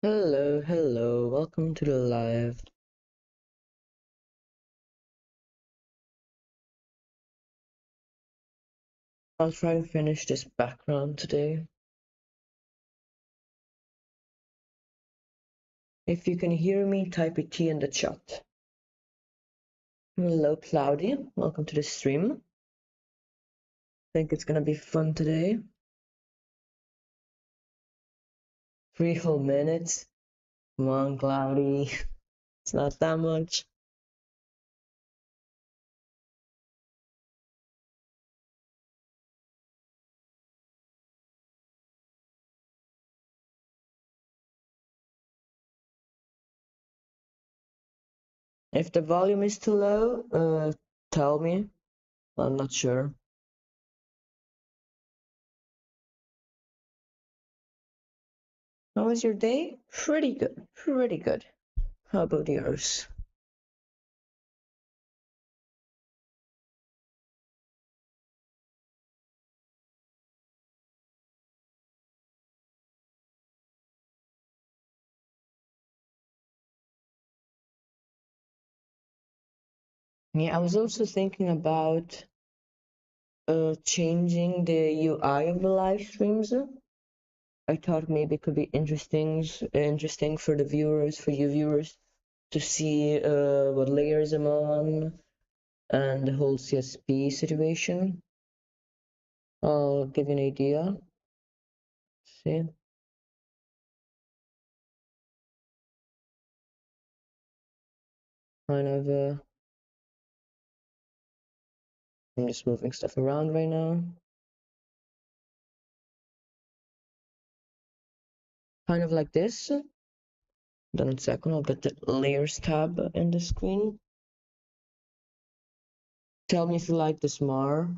Hello, hello, welcome to the live. I'll try to finish this background today. If you can hear me, type a T in the chat. Hello, Cloudy, welcome to the stream. Think it's gonna be fun today. 3 whole minutes. Come on, Cloudy. It's not that much. If the volume is too low, tell me. I'm not sure. How was your day? Pretty good, pretty good. How about yours? Yeah, I was also thinking about changing the UI of the live streams. I thought maybe it could be interesting for the viewers, for you viewers, to see what layers I'm on and the whole CSP situation. I'll give you an idea. See, kind of. I'm just moving stuff around right now. Kind of like this. Then in a second, I'll get the layers tab in the screen. Tell me if you like this more.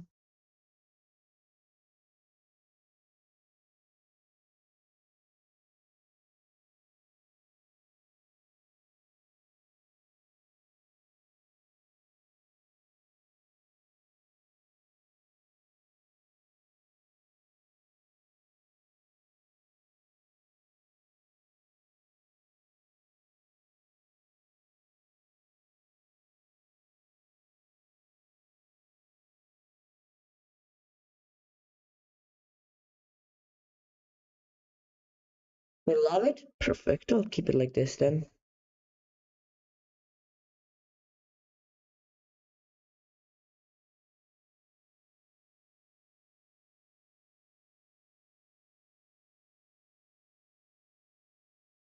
You love it? Perfect. I'll keep it like this then.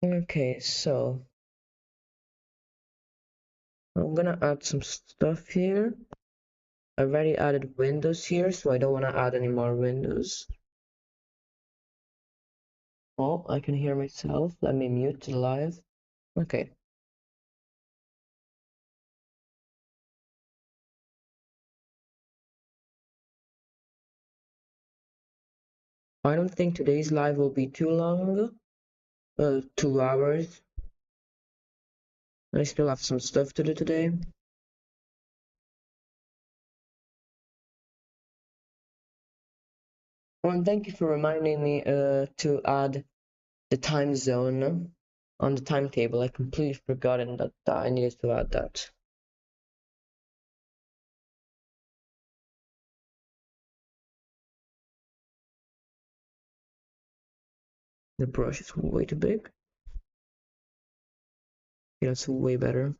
Okay, so I'm gonna add some stuff here. I already added windows here, so I don't want to add any more windows. Oh, I can hear myself. Let me mute the live. Okay. I don't think today's live will be too long. 2 hours. I still have some stuff to do today. Oh, and thank you for reminding me to add the time zone on the timetable. I completely forgotten that I needed to add that. The brush is way too big. Yeah, that's way better.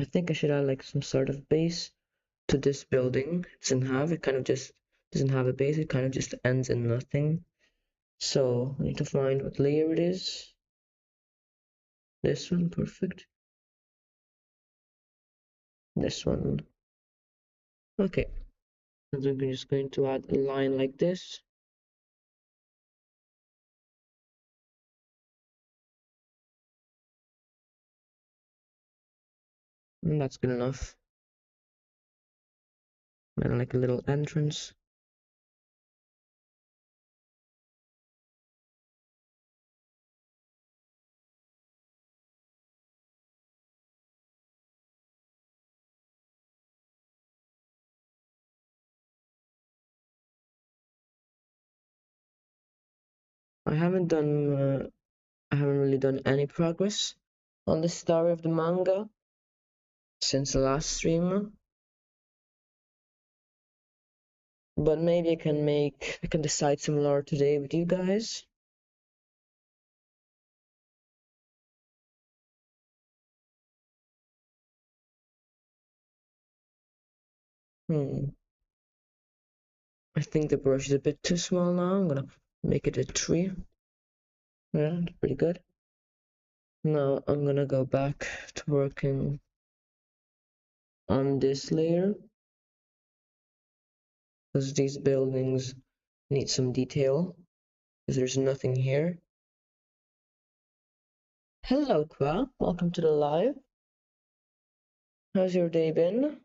I think I should add like some sort of base to this building. It kind of just doesn't have a base. It kind of just ends in nothing. So I need to find what layer it is. This one, perfect. This one. Okay. So then we're just going to add a line like this. And that's good enough. And like a little entrance. I haven't done I haven't really done any progress on the story of the manga since the last stream. But maybe I can decide some lore today with you guys. I think the brush is a bit too small now. I'm gonna make it a 3. Yeah, it's pretty good. Now I'm gonna go back to working on this layer because these buildings need some detail because there's nothing here. Hello, Qua. Welcome to the live. How's your day been?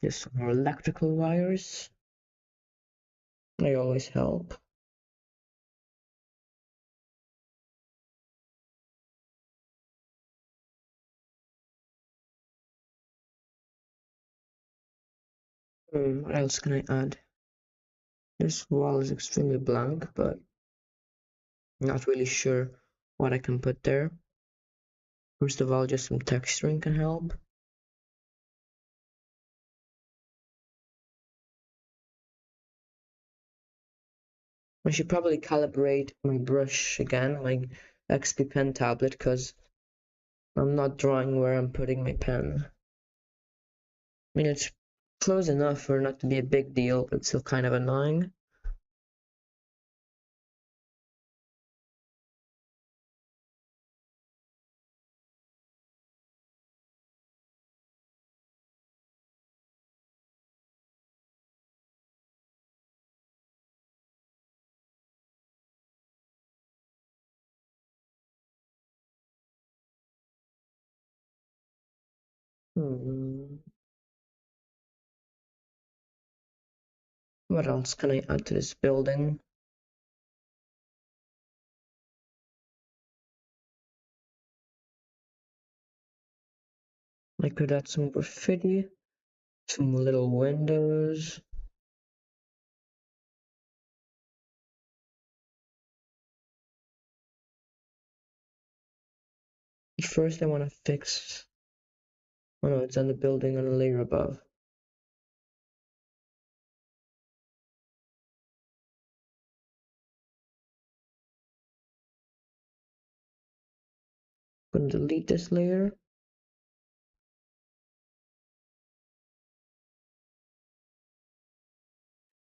Just more electrical wires. They always help. What else can I add? This wall is extremely blank, but not really sure what I can put there. First of all, just some texturing can help. I should probably calibrate my brush again, my XP pen tablet, because I'm not drawing where I'm putting my pen. I mean, it's close enough for it not to be a big deal, but it's still kind of annoying. What else can I add to this building? I could add some graffiti, some little windows. First, I want to fix. Oh no, it's on the building on a layer above. I'm gonna delete this layer.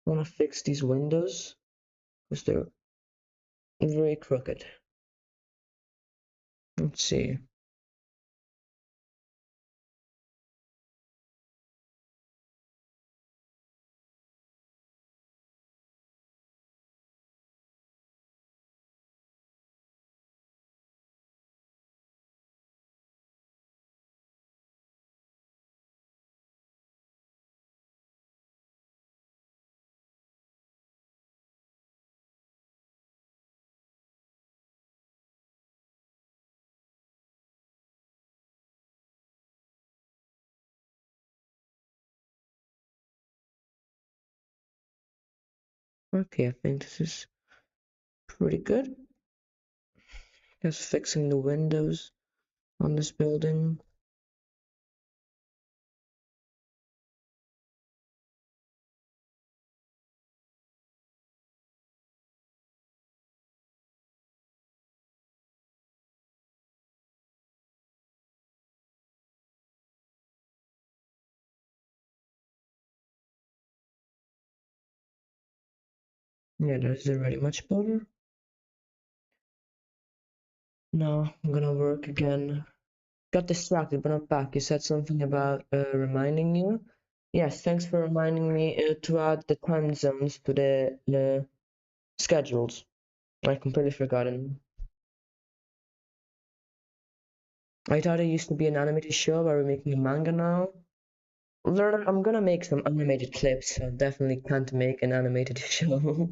I want to fix these windows because they're very crooked. Let's see. Okay, I think this is pretty good. Just fixing the windows on this building. Yeah, that's already much better. Now I'm gonna work again. Got distracted, but I'm back. You said something about reminding you. Yes, thanks for reminding me to add the time zones to the schedules. I completely forgotten. I thought it used to be an animated show, but we're making a manga now. I'm gonna make some animated clips, so definitely can't make an animated show.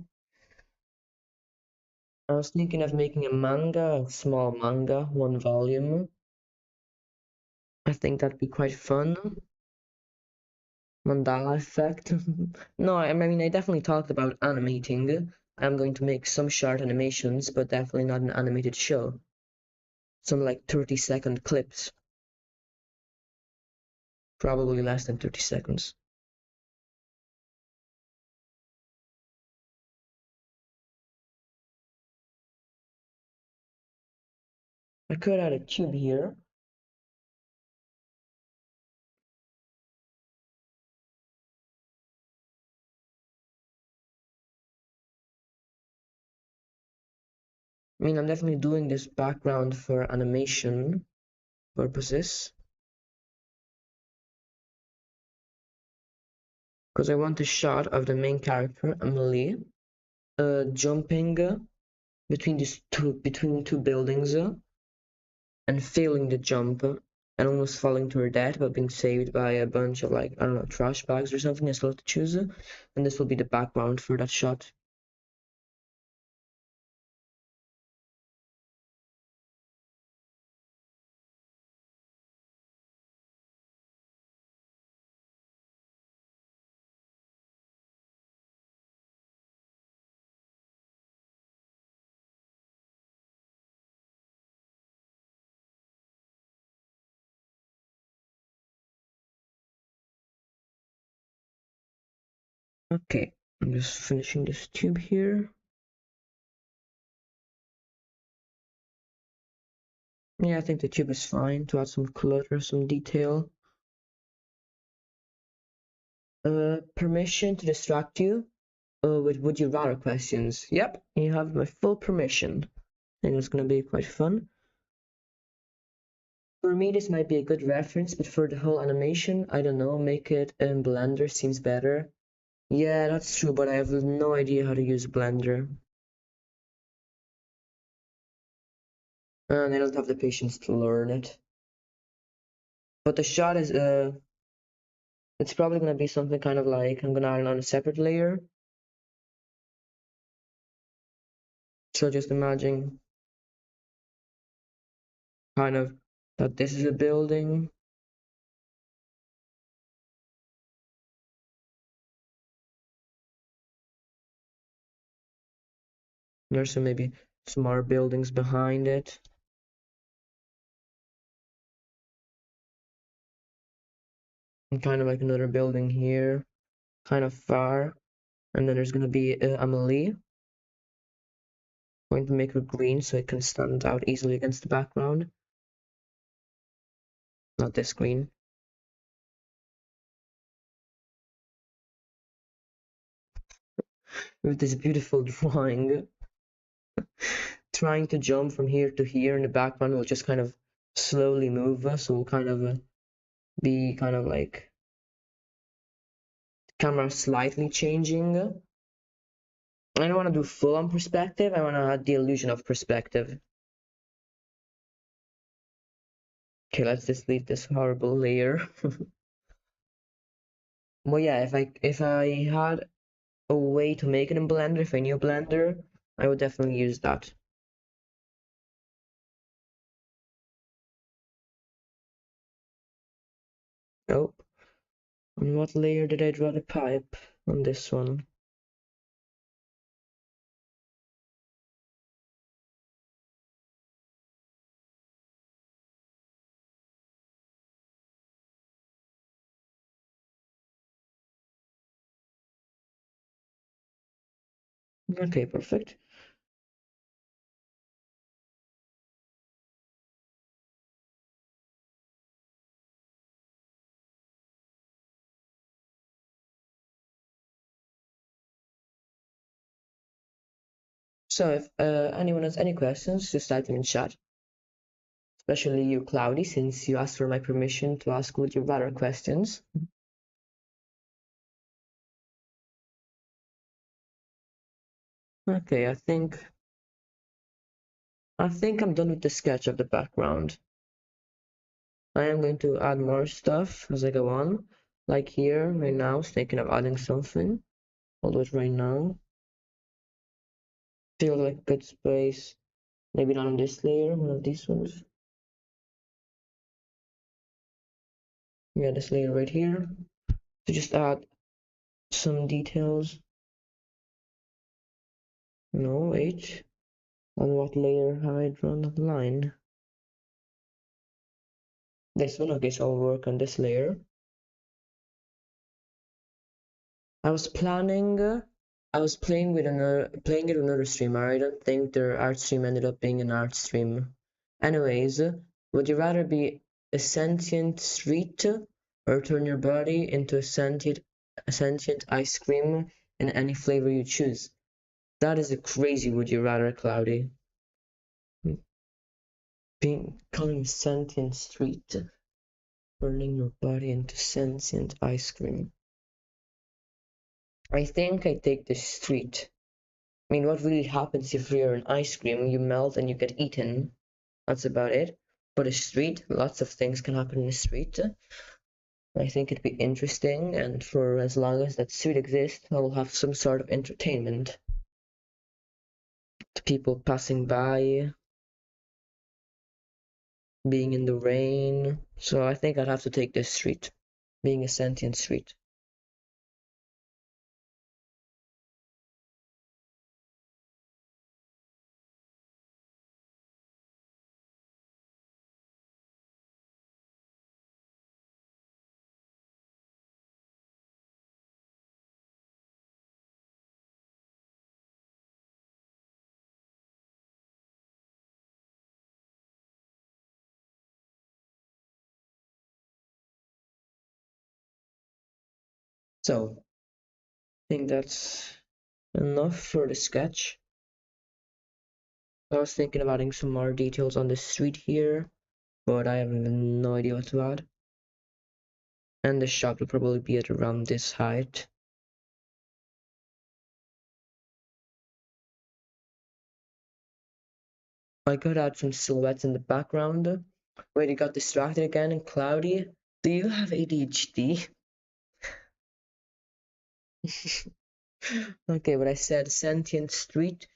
I was thinking of making a manga, a small manga, one volume. I think that'd be quite fun. Mandala effect. No, I mean, I definitely talked about animating. I'm going to make some short animations, but definitely not an animated show. Some like 30-second clips, probably less than 30 seconds. I could add a tube here. I mean, I'm definitely doing this background for animation purposes because I want a shot of the main character, Amelie, jumping between two buildings and failing the jump and almost falling to her death, but being saved by a bunch of like I don't know trash bags or something. I still have to choose, and this will be the background for that shot. Okay, I'm just finishing this tube here. Yeah, I think the tube is fine to add some clutter, some detail. Permission to distract you with would you rather questions. Yep, you have my full permission. I think it's gonna be quite fun. For me, this might be a good reference, but for the whole animation, I don't know, make it in Blender seems better. Yeah, that's true, but I have no idea how to use Blender. And I don't have the patience to learn it. But the shot is, it's probably gonna be something kind of like, I'm gonna iron on a separate layer. So just imagine kind of that this is a building. There's some maybe some more buildings behind it. And kind of like another building here, kind of far. And then there's gonna be Amelie. Going to make her green so it can stand out easily against the background. Not this green. With this beautiful drawing. Trying to jump from here to here in the background will just kind of slowly move us. So we'll kind of be kind of like camera slightly changing. I don't want to do full on perspective. I want to add the illusion of perspective. Okay, let's just leave this horrible layer. Well, yeah, if I had a way to make it in Blender, if I knew Blender, I would definitely use that. Oh, on what layer did I draw the pipe? On this one. Okay, perfect. So if anyone has any questions, just type them in chat. Especially you, Cloudy, since you asked for my permission to ask would you rather questions. Okay, I think I'm done with the sketch of the background. I am going to add more stuff as I go on. Like here, right now, I was thinking of adding something. I'll do it right now. Feels like a good space. Maybe not on this layer, one of these ones. Yeah, this layer right here. To just add some details. No, wait. On what layer have I drawn the line? This one, okay, so I'll work on this layer. I was planning, I was playing it with another streamer. I don't think their art stream ended up being an art stream. Anyways, would you rather be a sentient street or turn your body into a sentient ice cream in any flavor you choose? That is a crazy would you rather, Cloudy. Becoming sentient street, turning your body into sentient ice cream. I think I take the street. I mean, what really happens if you're an ice cream? You melt and you get eaten. That's about it. But a street, lots of things can happen in a street. I think it'd be interesting, and for as long as that street exists, I will have some sort of entertainment. To people passing by, being in the rain. So I think I'd have to take this street, being a sentient street. So I think that's enough for the sketch. I was thinking of adding some more details on the street here, but I have no idea what to add. And the shot will probably be at around this height. I could add some silhouettes in the background. Wait, you got distracted again and cloudy? Do you have ADHD? Okay, but I said sentient street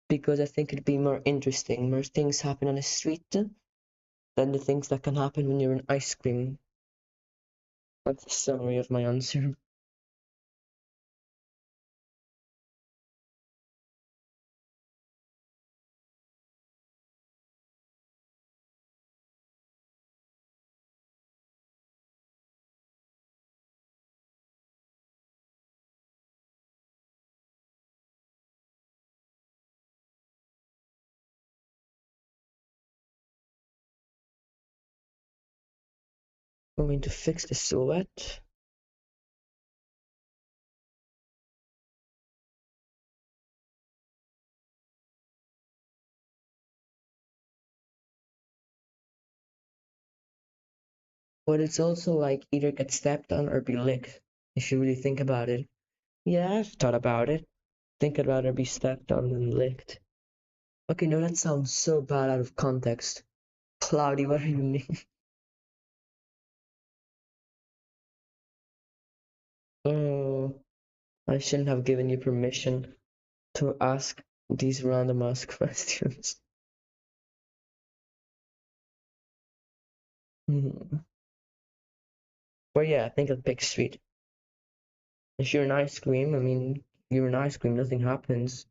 because I think it'd be more interesting. More things happen on a street than the things that can happen when you're in ice cream. That's the summary of my answer. Going to fix the silhouette. But it's also like either get stepped on or be licked, if you really think about it. Yeah, I've thought about it. Think I'd rather be stepped on than licked. Okay, no, that sounds so bad out of context. Cloudy, what do you mean? Oh, I shouldn't have given you permission to ask these random ass questions. Hmm. But yeah, I think I'll pick street. If you're an ice cream, I mean, you're an ice cream, nothing happens.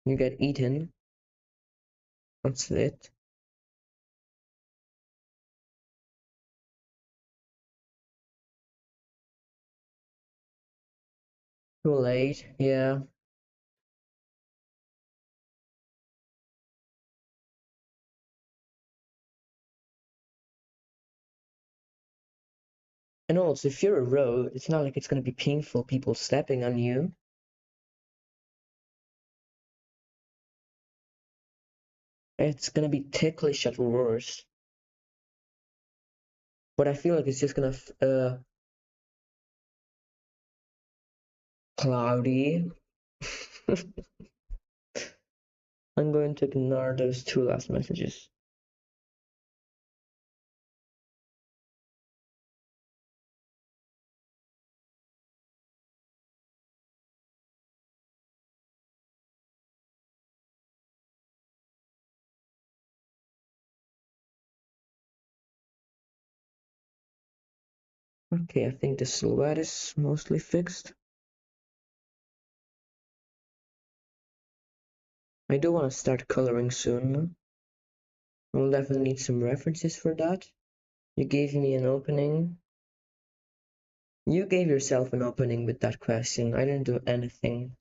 You get eaten. That's it. Too late, yeah. And also, if you're a road, it's not like it's gonna be painful people stepping on you. It's gonna be ticklish at worst. But I feel like it's just gonna cloudy. I'm going to ignore those two last messages. Okay, I think the silhouette is mostly fixed. I do want to start coloring soon. We'll definitely need some references for that. You gave me an opening. You gave yourself an opening with that question. I didn't do anything.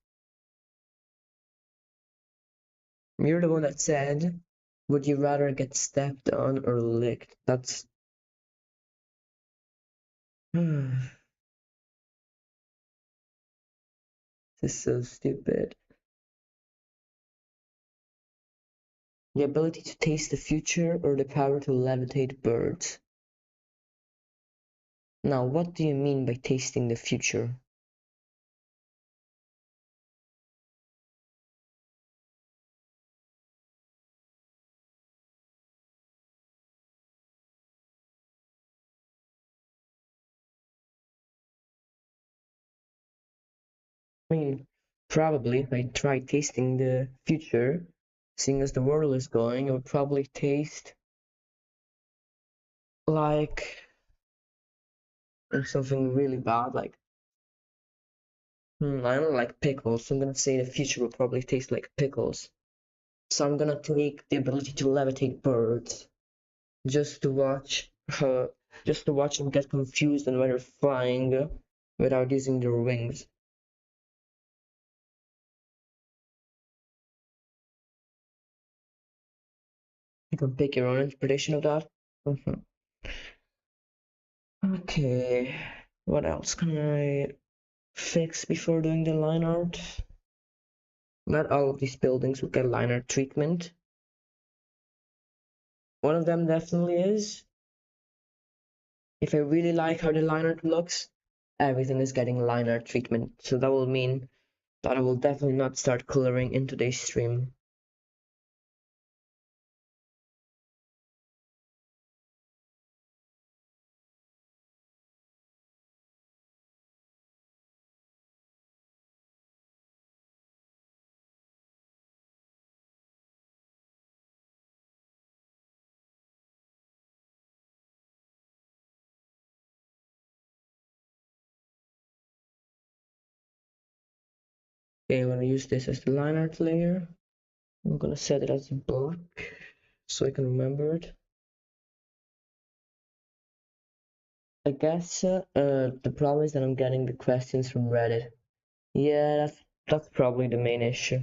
You're the one that said, would you rather get stepped on or licked? That's... this is so stupid. The ability to taste the future or the power to levitate birds? Now, what do you mean by tasting the future? I mean, probably if I tried tasting the future, seeing as the world is going, it would probably taste like something really bad. Like, I don't like pickles, so I'm gonna say the future will probably taste like pickles. So I'm gonna take the ability to levitate birds just to watch uh, just to watch them get confused and when they're flying without using their wings. You can pick your own interpretation of that. Mhm. Okay, what else can I fix before doing the line art? Not all of these buildings will get line art treatment. One of them definitely is. If I really like how the line art looks, everything is getting line art treatment. So that will mean that I will definitely not start coloring in today's stream. Okay, I'm gonna use this as the line art layer. I'm gonna set it as black so I can remember it. I guess the problem is that I'm getting the questions from Reddit. Yeah, that's probably the main issue.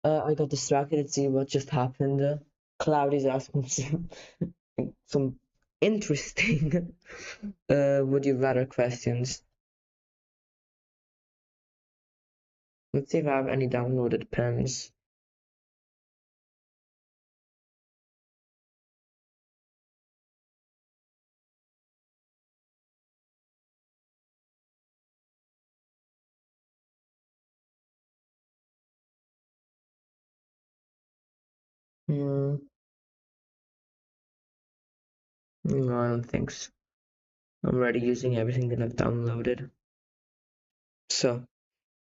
I got distracted to see what just happened. Cloudy's asking some interesting would you rather questions. Let's see if I have any downloaded pens. Hmm, no, I don't think so. I'm already using everything that I've downloaded. So,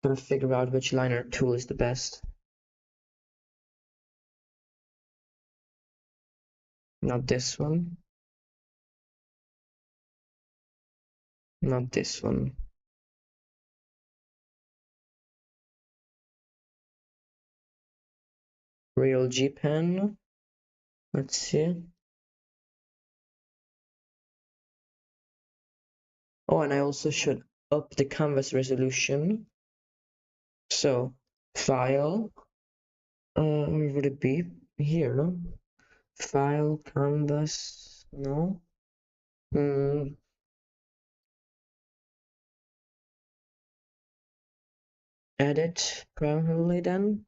gonna figure out which liner tool is the best. Not this one. Not this one. Real G pen. Let's see. Oh, and I also should up the canvas resolution. So, file. Where would it be? Here, no? File, canvas, no? Edit, probably then.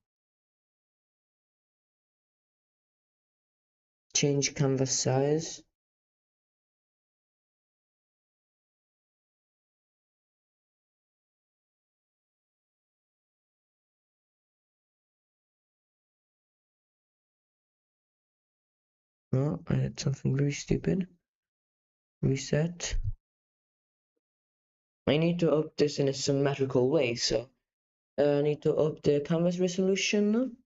change canvas size. Oh, I did something very stupid. Reset. I need to up this in a symmetrical way, so I need to up the canvas resolution.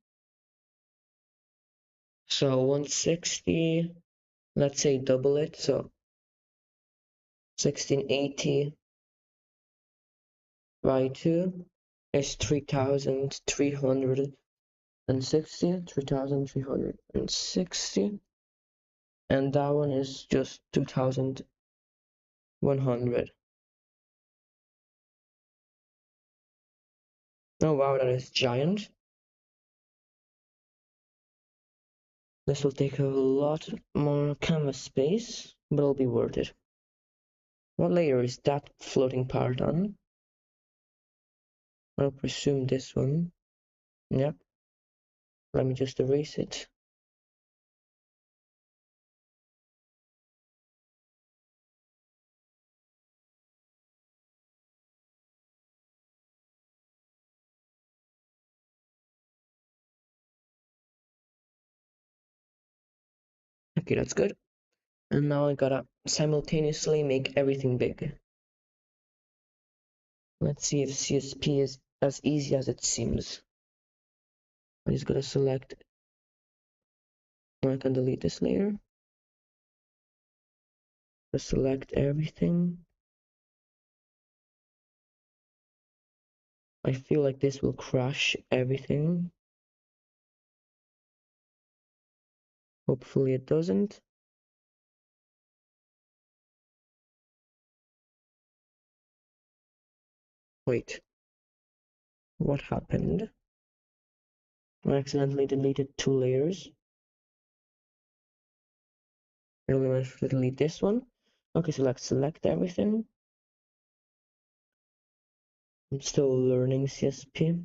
So 160, let's say double it, so 1680 by 2 is 3360, and that one is just 2100. Oh wow, that is giant. This will take a lot more canvas space, but it'll be worth it. What layer is that floating part on? I'll presume this one. Yep. Let me just erase it. Okay, that's good. And now I gotta simultaneously make everything big. Let's see if CSP is as easy as it seems. I just gotta select, I can delete this layer. Just select everything. I feel like this will crash everything. Hopefully it doesn't. Wait, what happened? I accidentally deleted 2 layers. I only managed to delete this one. Okay, so let's select everything. I'm still learning CSP.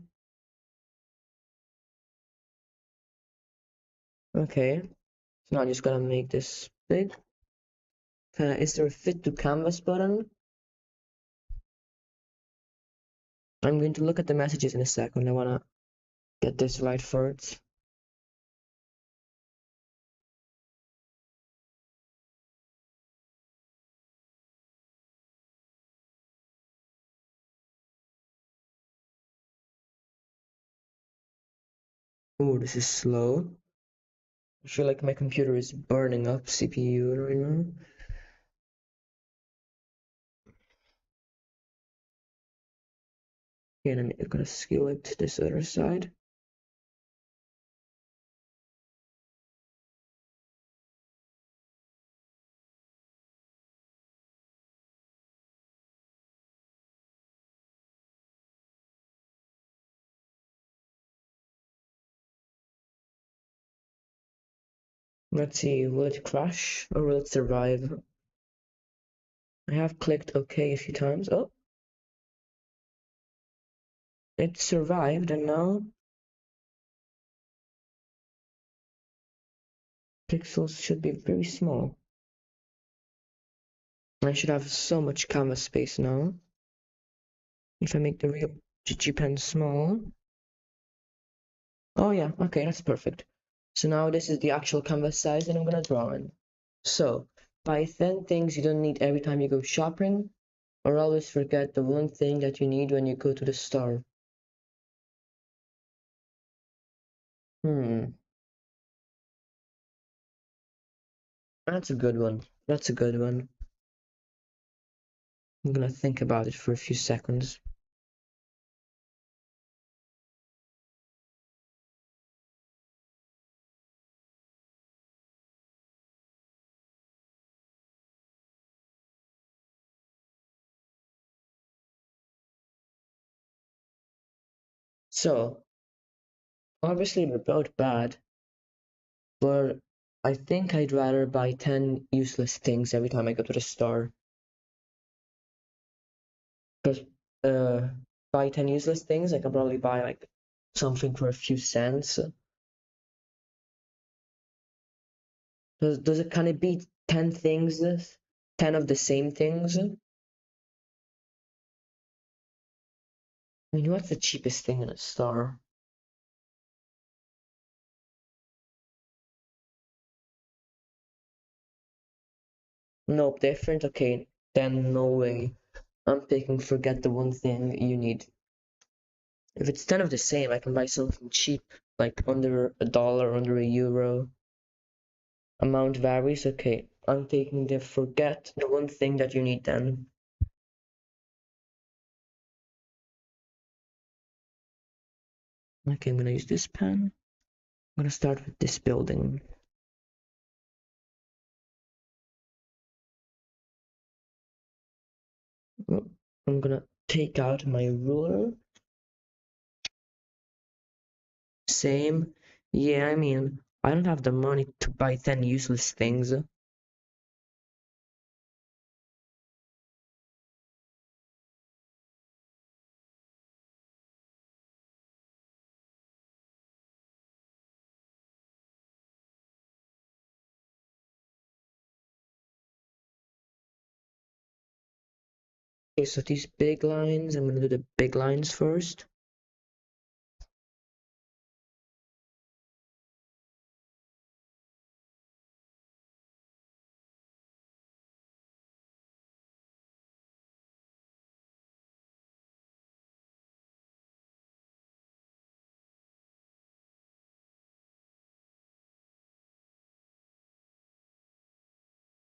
Okay, so now I'm just gonna make this big. Is there a fit to canvas button? I'm going to look at the messages in a second. I wanna get this right first. Oh, this is slow. I feel like my computer is burning up CPU right now. And I'm gonna scale it to this other side. Let's see, will it crash or will it survive? I have clicked OK a few times. Oh, it survived, and now pixels should be very small. I should have so much canvas space now. If I make the real GG pen small. Oh yeah, okay, that's perfect. So now this is the actual canvas size that I'm gonna draw in. So, buy 10 things you don't need every time you go shopping, or always forget the one thing that you need when you go to the store. Hmm, that's a good one. That's a good one. I'm gonna think about it for a few seconds. So, obviously they're both bad, but I think I'd rather buy 10 useless things every time I go to the store. Because buy 10 useless things, I can probably buy like something for a few cents. Does it kind of beat 10 things, 10 of the same things? I mean, what's the cheapest thing in a store? Nope, different? Okay, then no way. I'm picking forget the one thing you need. If it's 10 of the same, I can buy something cheap, like under $1, under €1. Amount varies, okay. I'm taking the forget the one thing that you need then. Okay, I'm gonna use this pen. I'm gonna start with this building. I'm gonna take out my ruler. Same. Yeah, I mean, I don't have the money to buy 10 useless things. Okay, so these big lines, I'm gonna do the big lines first.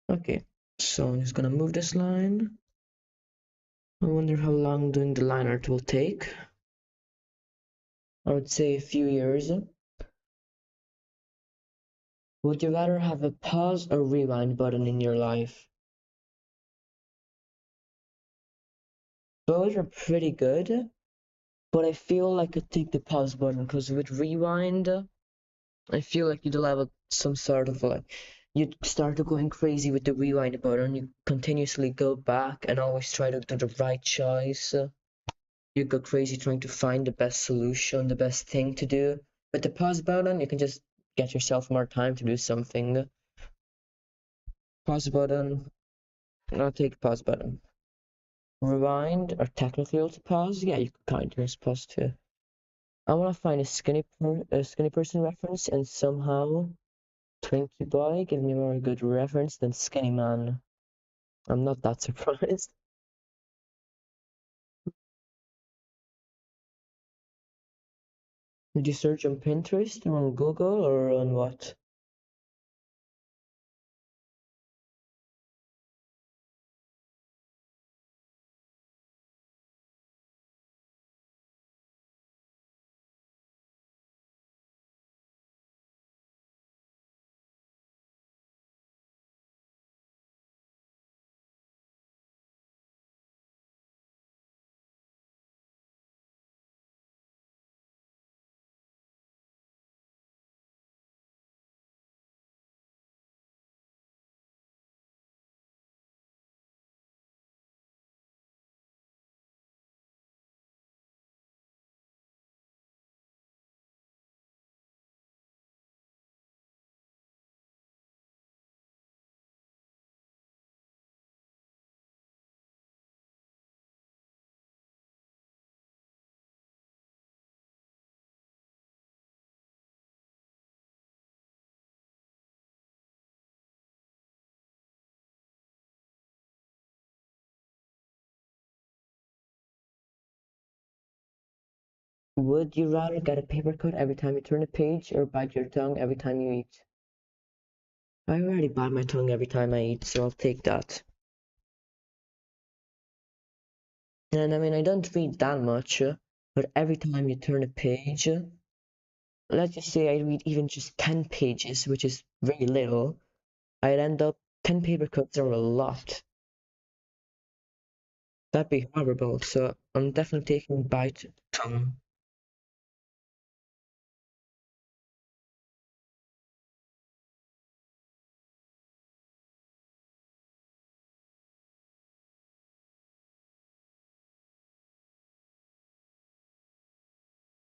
Okay, so I'm just gonna move this line. I wonder how long doing the line art will take. I would say a few years. Would you rather have a pause or rewind button in your life? Both are pretty good, but I feel like I'd take the pause button because with rewind, I feel like you'd have some sort of like you'd start going crazy with the rewind button. You continuously go back and always try to do the right choice. You go crazy trying to find the best solution, the best thing to do. With the pause button, you can just get yourself more time to do something. Pause button, I'll take pause button. Rewind or technically also pause. Yeah, you could kind of use pause too. I want to find a skinny person reference and somehow Twinkie Boy give me a more good reference than Skinny Man. I'm not that surprised. Did you search on Pinterest or on Google or on what? Would you rather get a paper cut every time you turn a page or bite your tongue every time you eat? I already bite my tongue every time I eat, so I'll take that. And I mean, I don't read that much, but every time you turn a page, let's just say I read even just 10 pages, which is very little, I'd end up 10 paper cuts are a lot. That'd be horrible, so I'm definitely taking bite tongue.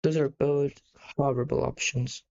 Those are both horrible options.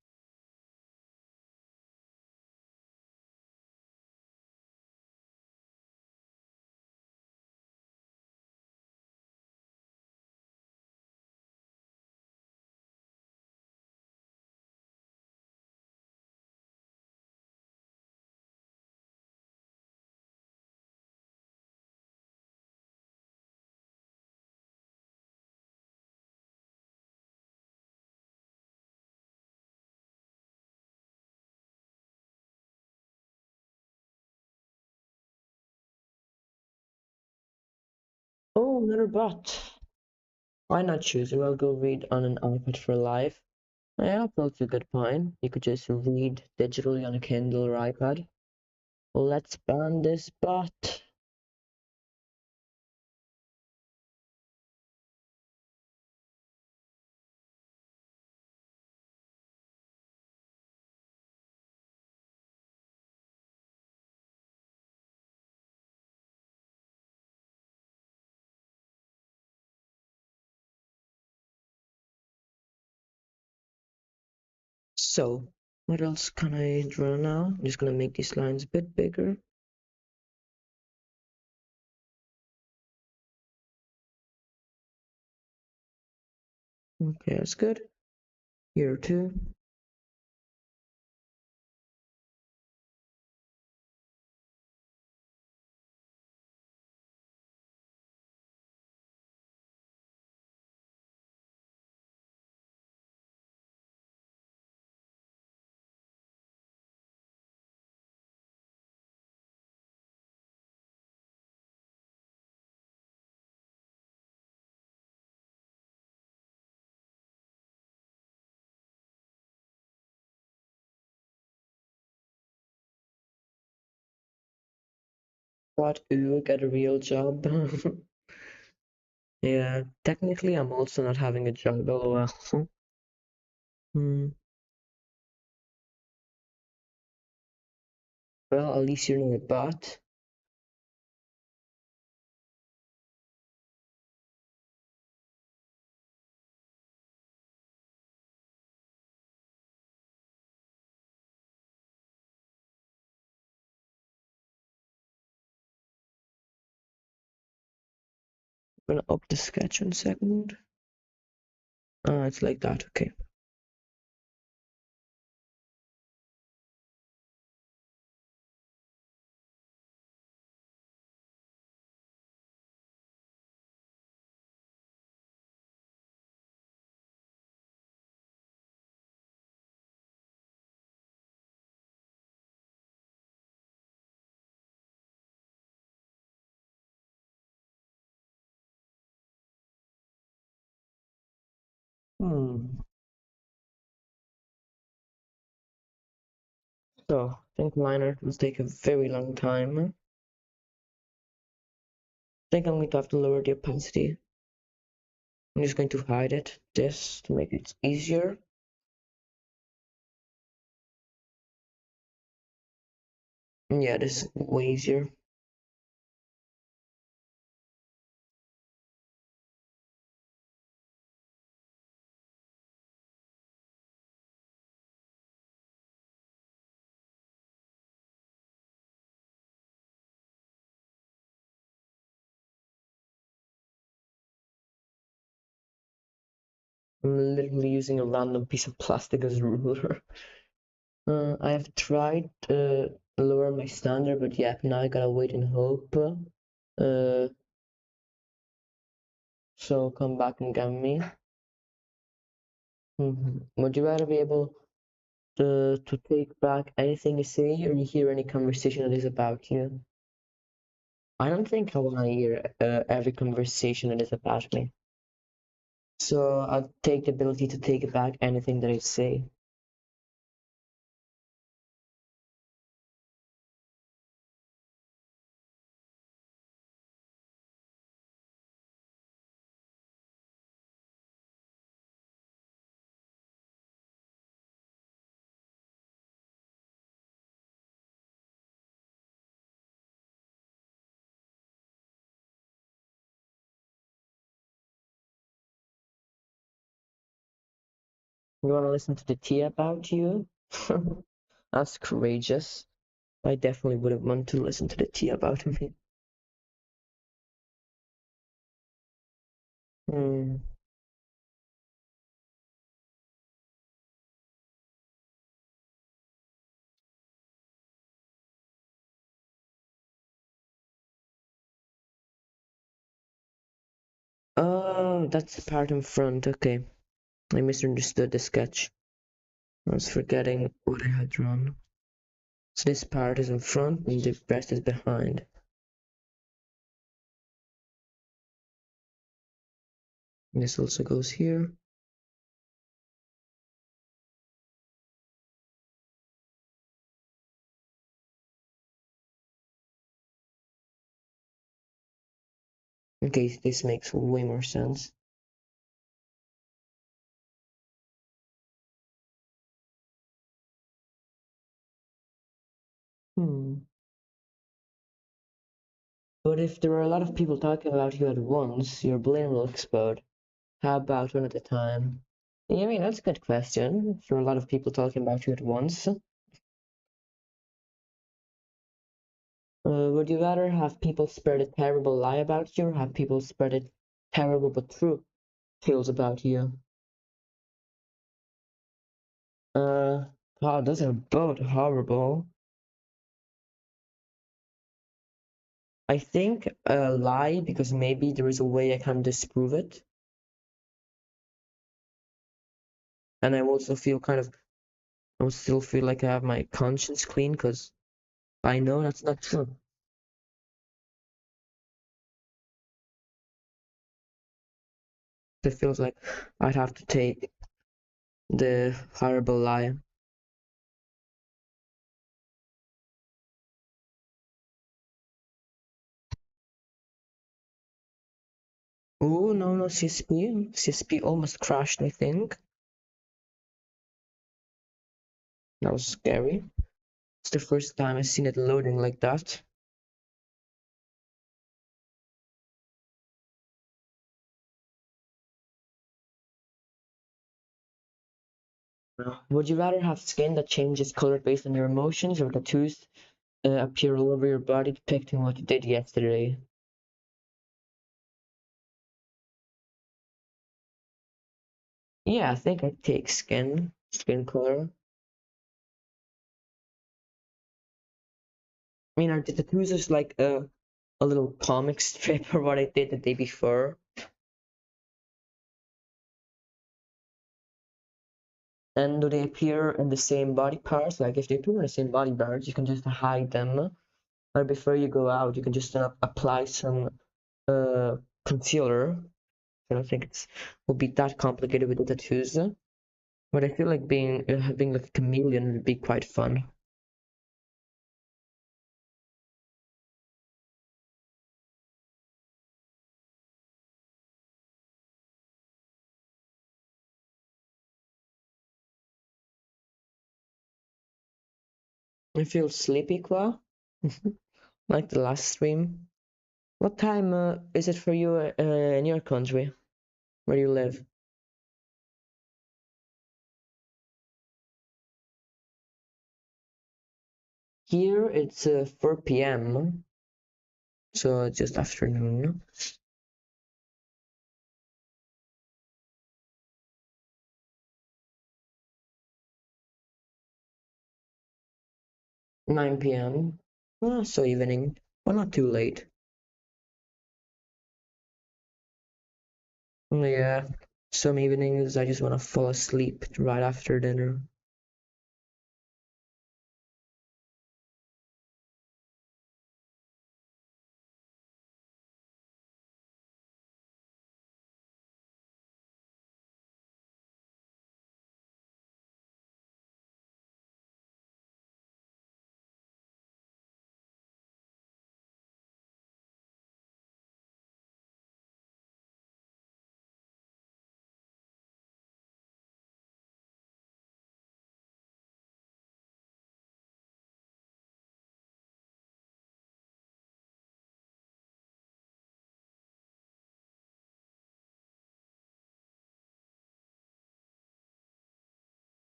Oh, another bot. Why not choose? I'll go read on an iPad for life. Yeah, that's a good point. You could just read digitally on a Kindle or iPad. Let's ban this bot. So, what else can I draw now? I'm just gonna make these lines a bit bigger. Okay, that's good. Here too. What? Ooh, get a real job. Yeah, technically I'm also not having a job, lol. Hmm. Well, at least you're not a bot. I'm gonna up the sketch 1 second. It's like that, okay. Hmm. So, I think line art will take a very long time. I think I'm going to have to lower the opacity. I'm just going to hide it, this, to make it easier. Yeah, this is way easier. I'm literally using a random piece of plastic as a ruler. I have tried to lower my standard, but yeah, now I gotta wait and hope. So come back and get me. Would you rather be able to take back anything you say or you hear any conversation that is about you? I don't think I want to hear every conversation that is about me. So I'll take the ability to take back anything that I say. You want to listen to the tea about you? That's courageous. I definitely wouldn't want to listen to the tea about me. Hmm. Oh, that's the part in front. Okay. I misunderstood the sketch. I was forgetting what I had drawn. So this part is in front and the rest is behind. This also goes here. Okay, this makes way more sense. Hmm. But if there are a lot of people talking about you at once, your brain will explode. How about one at a time? Yeah, I mean, that's a good question. If there are a lot of people talking about you at once, would you rather have people spread a terrible lie about you or have people spread a terrible but true tales about you? Uh, God, those are both horrible. I think a lie because maybe there is a way I can disprove it, and I also feel kind of, I would still feel like I have my conscience clean because I know that's not true. It feels like I'd have to take the horrible lie. Oh no, no, CSP almost crashed, I think. That was scary. It's the first time I've seen it loading like that. Would you rather have skin that changes color based on your emotions or tattoos appear all over your body depicting what you did yesterday? Yeah, I think I'd take skin color. I mean, are the tattoos just like a little comic strip or what I did the day before? And do they appear in the same body parts? Like if they appear in the same body parts, you can just hide them. Or before you go out, you can just apply some uh concealer. I don't think it's would be that complicated with the tattoos. But I feel like being like a chameleon would be quite fun. I feel sleepy, qua, like the last stream. What time is it for you in your country, where you live? Here it's 4 p.m., so just afternoon. 9 p.m. So evening, but not too late. Yeah, some evenings I just want to fall asleep right after dinner.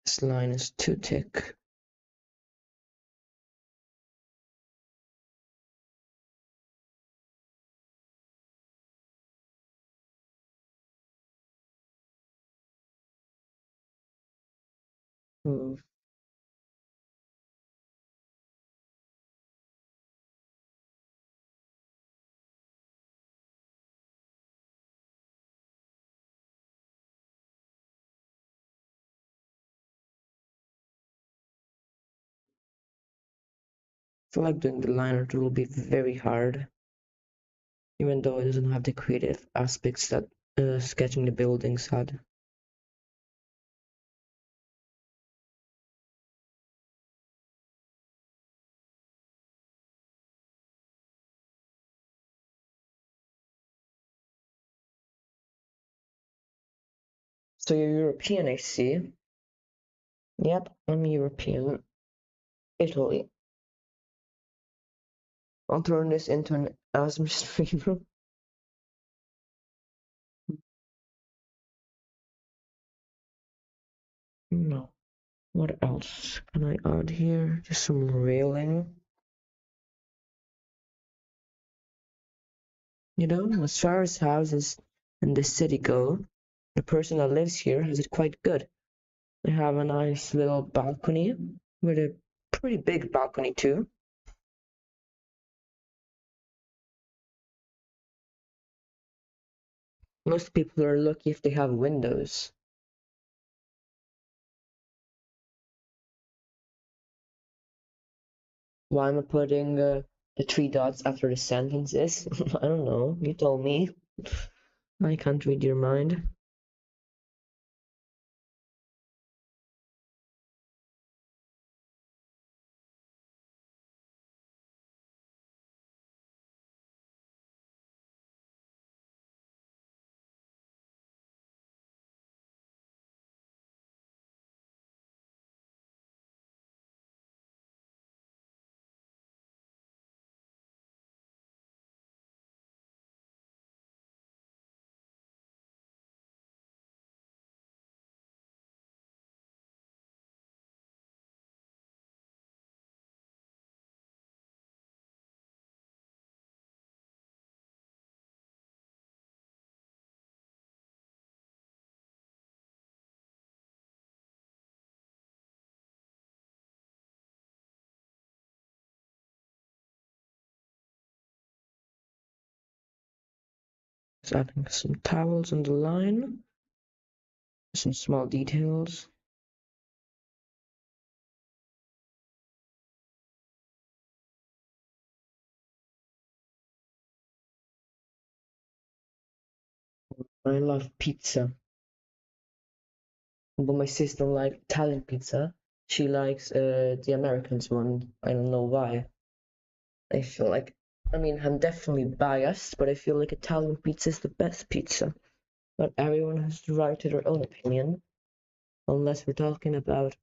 This line is too thick. Hmm. I feel like doing the liner tool will be very hard, even though it doesn't have the creative aspects that sketching the buildings had. So you're European, I see. Yep, I'm European. Italy. I'll turn this into an ASMR stream. No. What else can I add here? Just some railing. You know, as far as houses in the city go, the person that lives here has it quite good. They have a nice little balcony with a pretty big balcony too. Most people are lucky if they have windows. Why am I putting the three dots after the sentences? I don't know. You told me. I can't read your mind. Just adding some towels on the line. Some small details. I love pizza, but my sister don't like Italian pizza. She likes the Americans one. I don't know why. I feel like, I mean, I'm definitely biased, but I feel like Italian pizza is the best pizza. But everyone has the right to their own opinion, unless we're talking about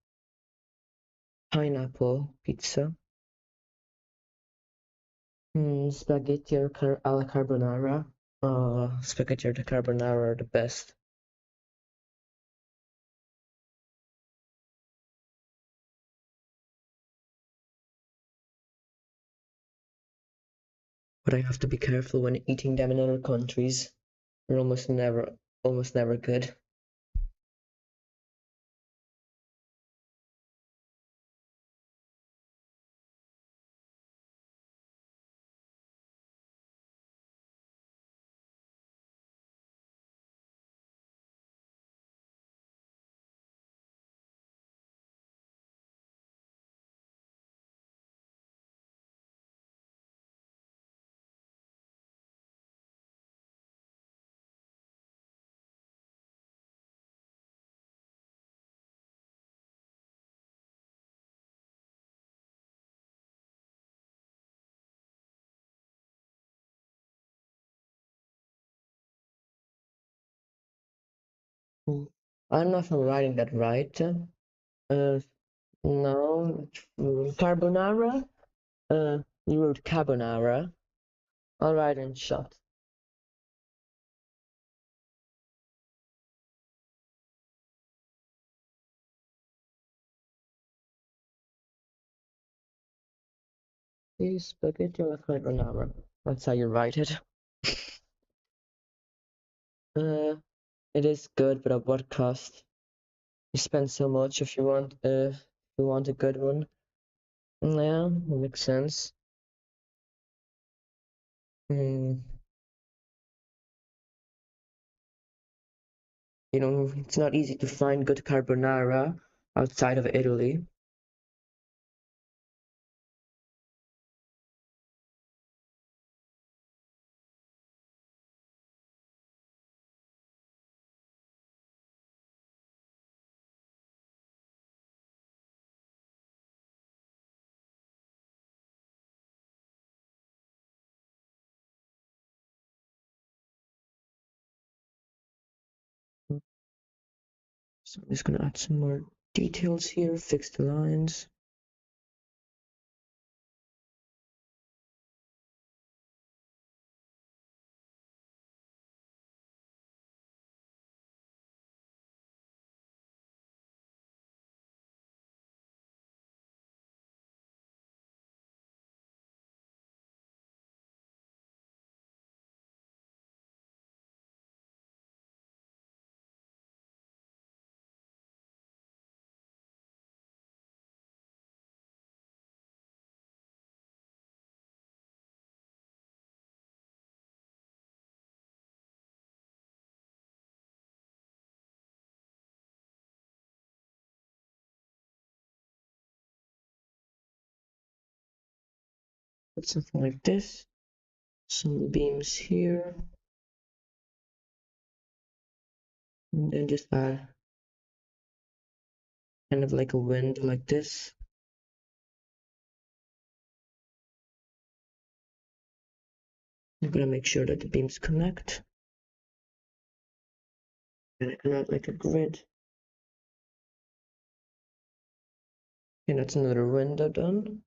pineapple pizza. Spaghetti alla carbonara. Spaghetti alla carbonara are the best. But I have to be careful when eating them in other countries. They're almost never good. Mm. I'm not writing that right. No, carbonara. You wrote carbonara. I'll write in shot. Spaghetti alla carbonara. That's how you write it. Uh, it is good, but at what cost? You spend so much if you want a good one. Yeah, that makes sense. Hmm. You know, it's not easy to find good carbonara outside of Italy. So I'm just gonna add some more details here, fix the lines. Put something like this. Some beams here. And then just add kind of like a wind like this. I'm gonna make sure that the beams connect. And I can add like a grid. And that's another window done.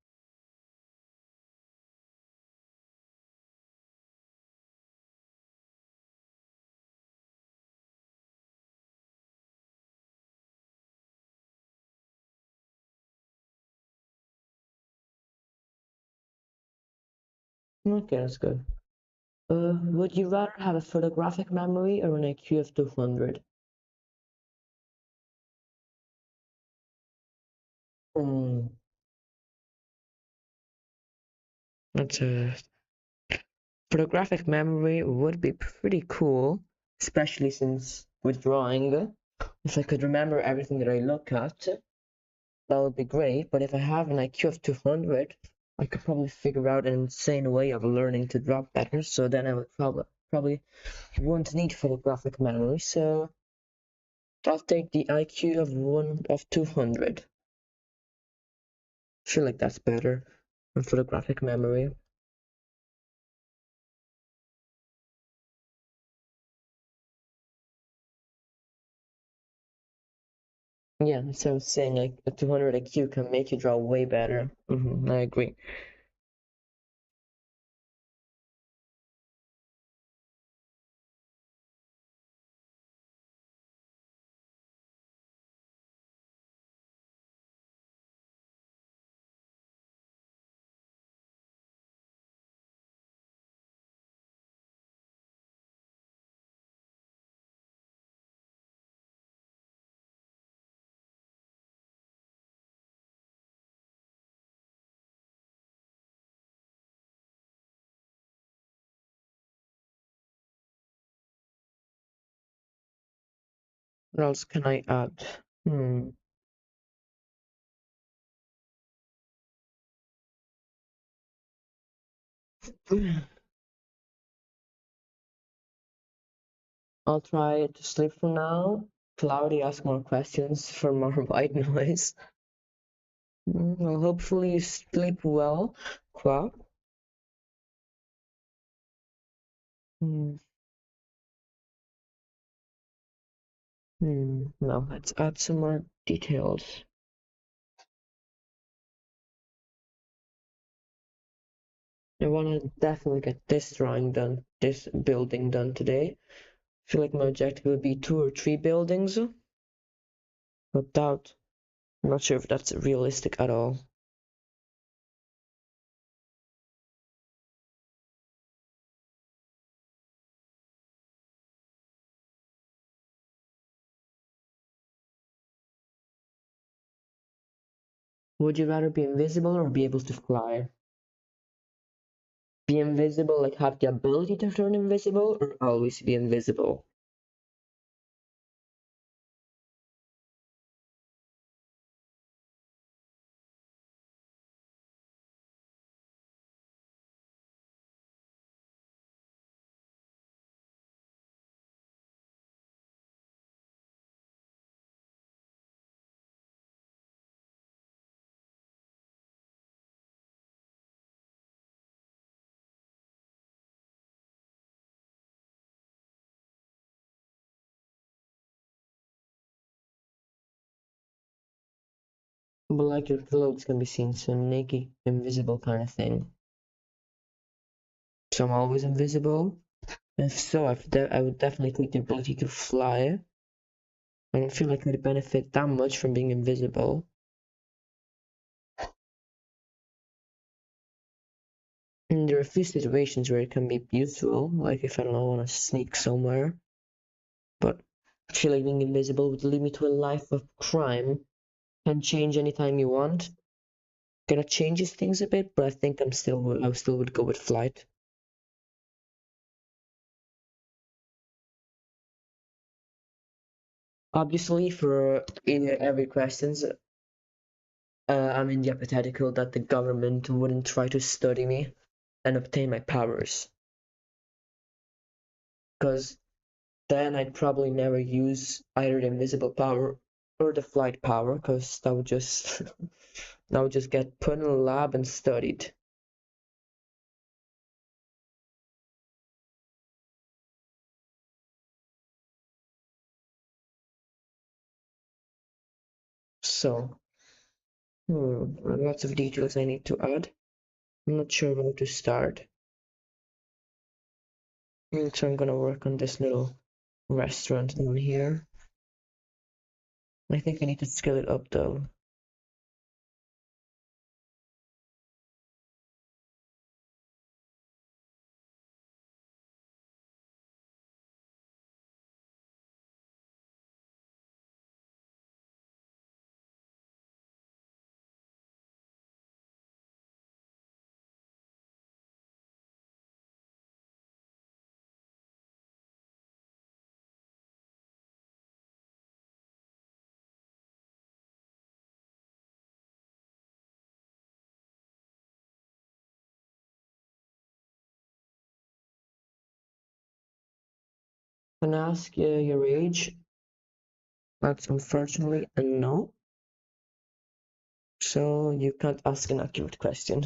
Okay, that's good. Would you rather have a photographic memory or an IQ of 200? Hmm, that's a photographic memory would be pretty cool, especially since with drawing, if I could remember everything that I look at, that would be great. But if I have an IQ of 200, I could probably figure out an insane way of learning to draw better. So then I would probably won't need photographic memory. So I'll take the IQ of 200. I feel like that's better than photographic memory. Yeah, so I'm saying like a 200 IQ can make you draw way better. I agree. What else can I add? Hmm. I'll try to sleep for now. Cloudy, ask more questions for more white noise. Well, hopefully you sleep well, Qua. Hmm. Now let's add some more details. I want to definitely get this drawing done, this building done today. I feel like my objective would be 2 or 3 buildings, but doubt. I'm not sure if that's realistic at all. Would you rather be invisible or be able to fly? Be invisible, like have the ability to turn invisible, or always be invisible? But like your clothes can be seen, so naked, invisible kind of thing. So I'm always invisible. If so, I would definitely take the ability to fly. I don't feel like I'd benefit that much from being invisible. And there are a few situations where it can be useful, like if I don't know, I want to sneak somewhere. But I feel like being invisible would lead me to a life of crime. Can change anytime you want. Kinda changes things a bit, but I think I still would go with flight. Obviously, for every questions, I'm in the hypothetical that the government wouldn't try to study me and obtain my powers, because then I'd probably never use either the invisible power or the flight power, because that would just that would just get put in a lab and studied. So, lots of details I need to add. I'm not sure where to start. So I'm gonna work on this little restaurant down here. I think I need to scale it up though. Can I ask your age? That's unfortunately a no. So you can't ask an accurate question.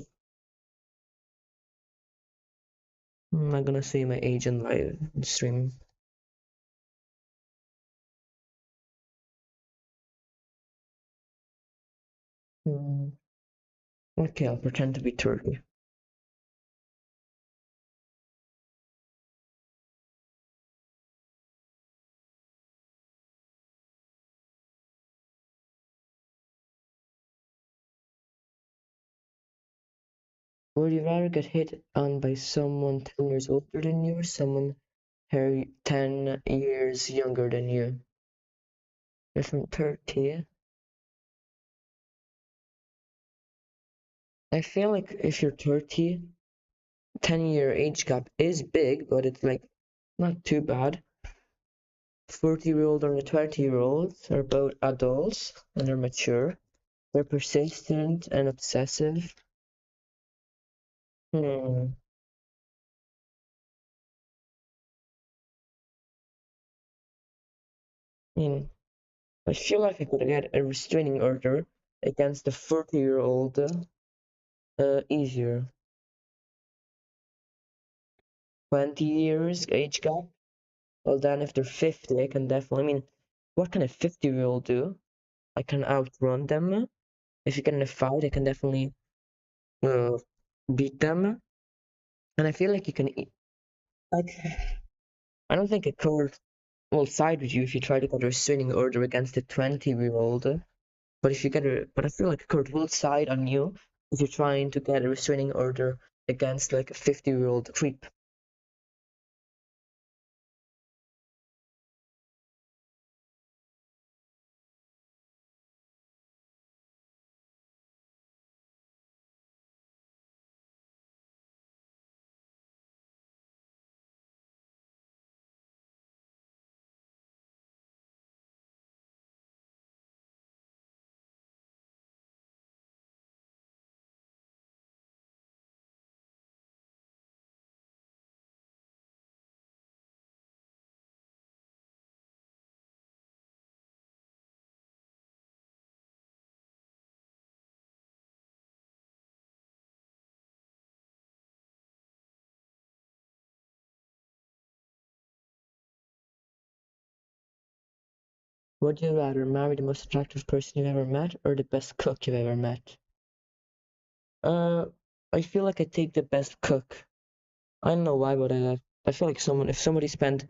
I'm not gonna say my age in live stream. Hmm. Okay, I'll pretend to be 30. Would you rather get hit on by someone 10 years older than you or someone 10 years younger than you? If I'm 30, I feel like if you're 30, 10-year age gap is big, but it's like not too bad. 40-year-old and a 20-year-old are both adults and they're mature. They're persistent and obsessive. Hmm. I mean, I feel like I could get a restraining order against the 40-year-old easier. 20 years age gap. Well, then if they're 50, I can definitely. I mean, what can a 50-year-old do? I can outrun them. If you get in a fight, I can definitely uh, beat them. And I feel like you can. Like, I don't think a court will side with you if you try to get a restraining order against a 20-year-old. But if you get a, but I feel like a court will side on you if you're trying to get a restraining order against like a 50-year-old creep. Would you rather marry the most attractive person you've ever met or the best cook you've ever met? Uh, I feel like I take the best cook. I don't know why, but I feel like if somebody spent,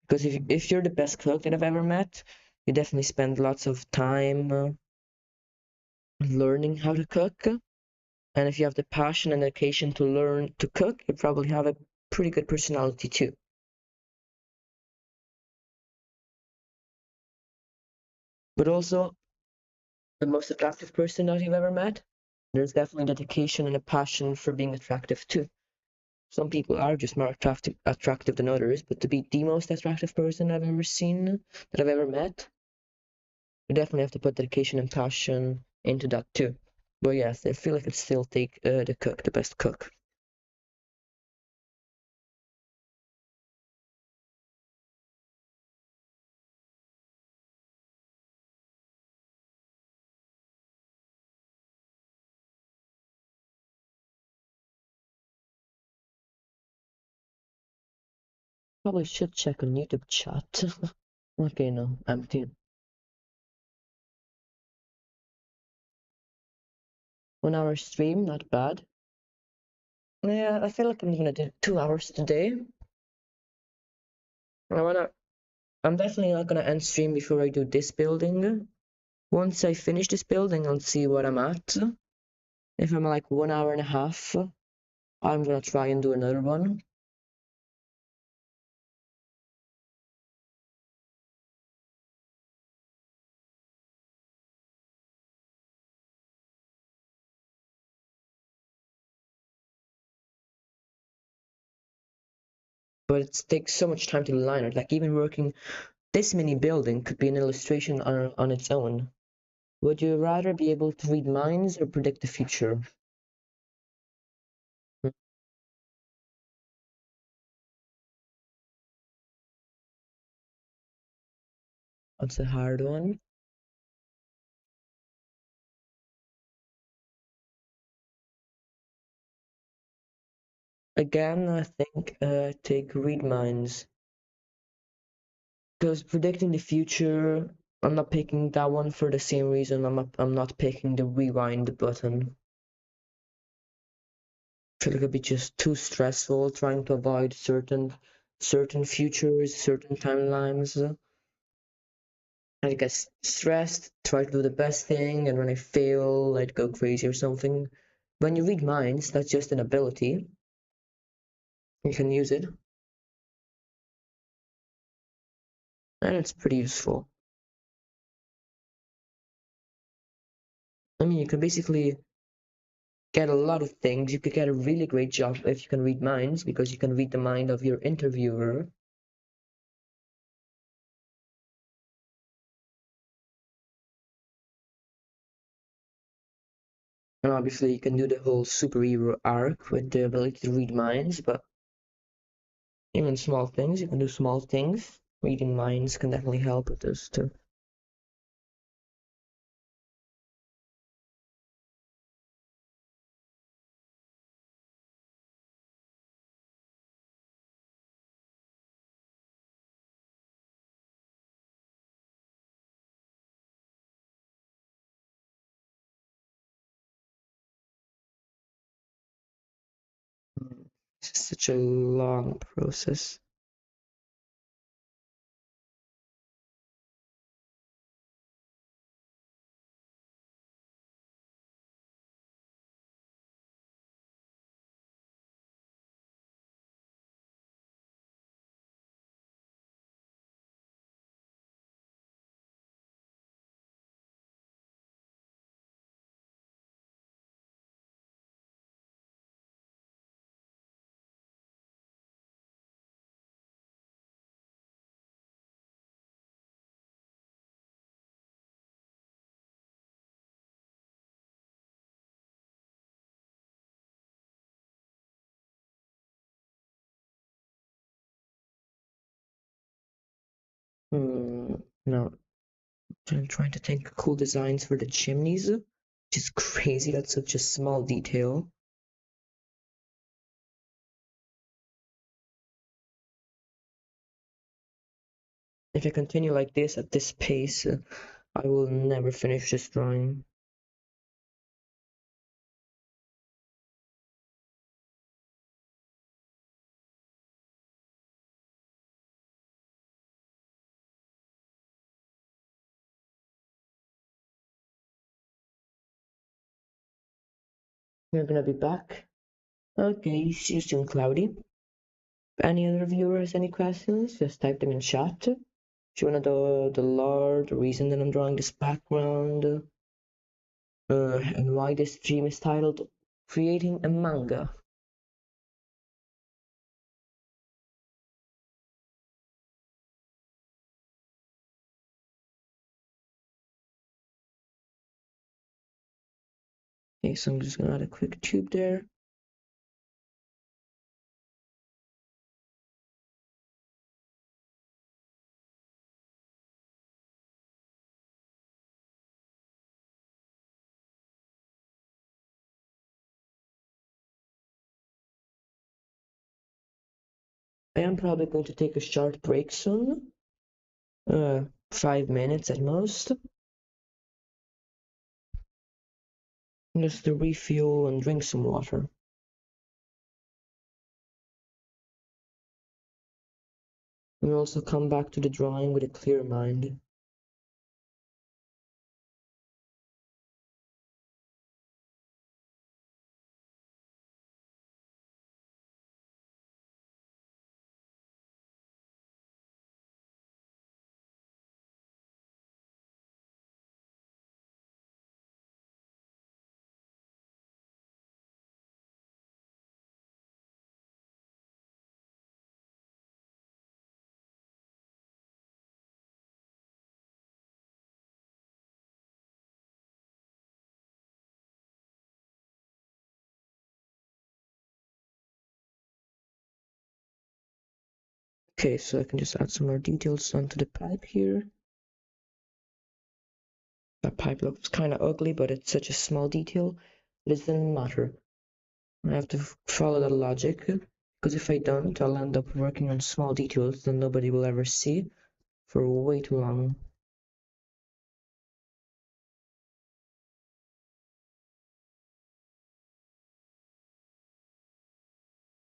because if you're the best cook that I've ever met, you definitely spend lots of time learning how to cook. And if you have the passion and dedication to learn to cook, you probably have a pretty good personality too. But also, the most attractive person that you've ever met, there's definitely dedication and a passion for being attractive too. Some people are just more attractive than others, but to be the most attractive person I've ever seen, that I've ever met, you definitely have to put dedication and passion into that too. But yes, I feel like I'd still take the cook, the best cook. Probably should check on YouTube chat. Okay, no, empty. 1 hour stream, not bad. Yeah, I feel like I'm gonna do 2 hours today. I wanna. I'm definitely not gonna end stream before I do this building. Once I finish this building, I'll see what I'm at. If I'm like 1 hour and a half, I'm gonna try and do another one. But it takes so much time to line it. Like even working this mini building could be an illustration on its own. Would you rather be able to read minds or predict the future? Hmm, that's a hard one. Again, I think take read minds. Because predicting the future, I'm not picking that one for the same reason I'm not picking the rewind button. I feel like it'd be just too stressful trying to avoid certain futures, certain timelines. I get stressed, try to do the best thing, and when I fail, I'd go crazy or something. When you read minds, that's just an ability. You can use it, and it's pretty useful. I mean, you can basically get a lot of things. You could get a really great job if you can read minds because you can read the mind of your interviewer. And obviously, you can do the whole superhero arc with the ability to read minds, but even small things, you can do small things. Reading minds can definitely help with this too. It's such a long process. Hmm, no, I'm trying to think cool designs for the chimneys, which is crazy. That's such a small detail. If I continue like this at this pace, I will never finish this drawing. We're gonna be back. Okay, see you soon, Cloudy. Any other viewers, any questions? Just type them in chat. If you wanna know the lore, the reason that I'm drawing this background, and why this stream is titled Creating a Manga. Okay, so I'm just gonna add a quick tube there. I am probably going to take a short break soon. 5 minutes at most. Just to refuel and drink some water. And also come back to the drawing with a clear mind. Okay, so I can just add some more details onto the pipe here. That pipe looks kind of ugly, but it's such a small detail. It doesn't matter. I have to follow the logic, because if I don't, I'll end up working on small details that nobody will ever see for way too long.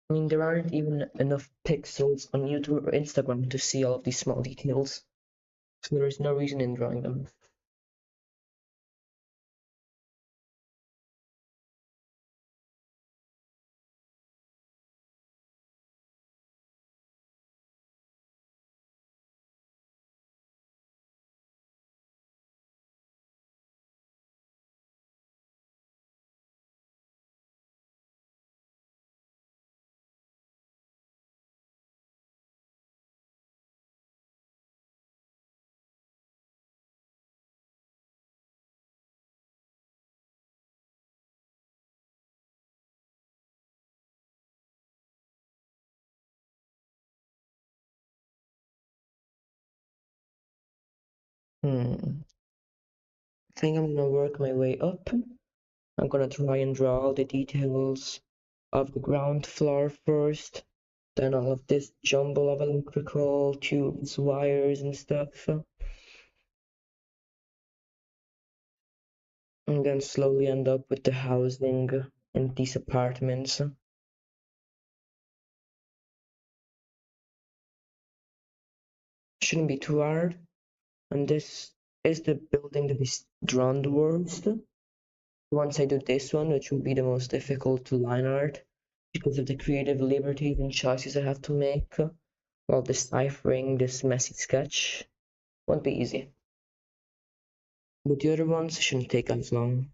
I mean, there aren't even enough pixels on YouTube or Instagram to see all of these small details, so there is no reason in drawing them. I think I'm gonna work my way up. I'm gonna try and draw all the details of the ground floor first, then all of this jumble of electrical tubes, wires, and stuff, and then slowly end up with the housing and these apartments. Shouldn't be too hard, and this is the building that is drawn the worst. Once I do this one, which will be the most difficult to line art because of the creative liberties and choices I have to make while deciphering this messy sketch, won't be easy. But the other ones shouldn't take as long.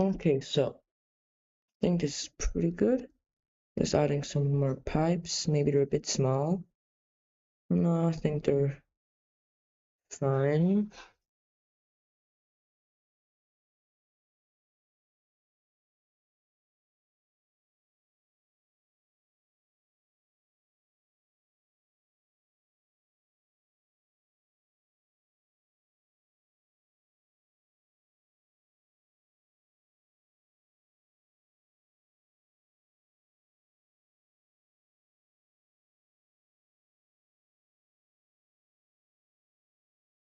Okay, so I think this is pretty good. Just adding some more pipes. Maybe they're a bit small. No, I think they're fine.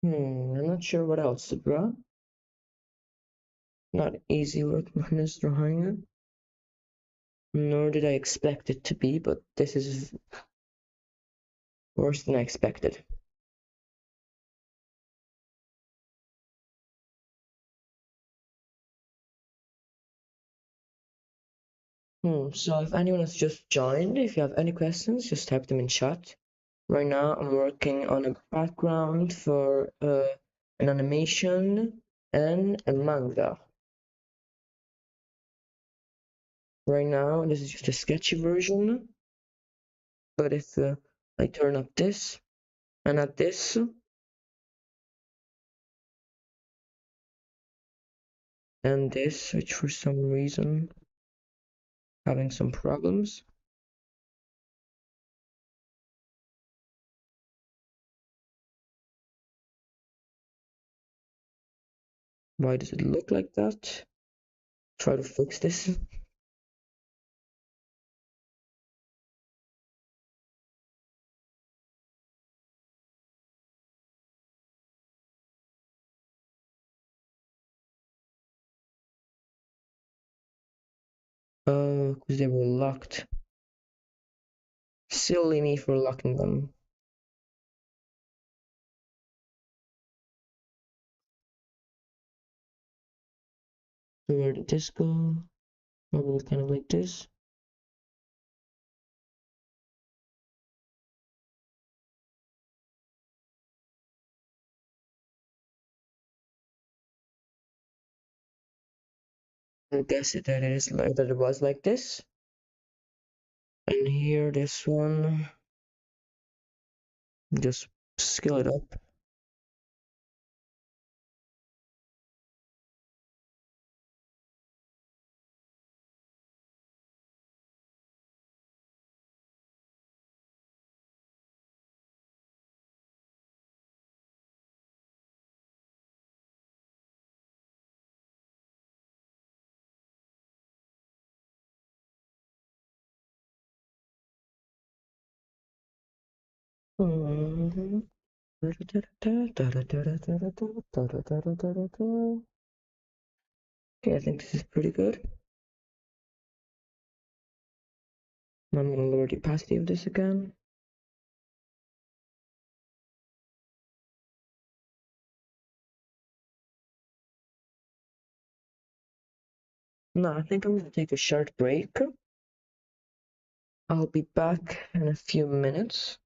I'm not sure what else to draw. Not easy work minus drawing it. Nor did I expect it to be, but this is worse than I expected. So if anyone has just joined, if you have any questions, just type them in chat. Right now I'm working on a background for an animation and a manga. Right now this is just a sketchy version, but if I turn up this and add this, and this, which for some reason having some problems. Why does it look like that? Try to fix this. Oh, because they were locked. Silly me for locking them. So where did this go? Probably kind of like this. I guess that it is like that it was like this. And here this one, just scale it up. Okay, I think this is pretty good. I'm gonna lower the opacity of this again. No, I think I'm gonna take a short break. I'll be back in a few minutes.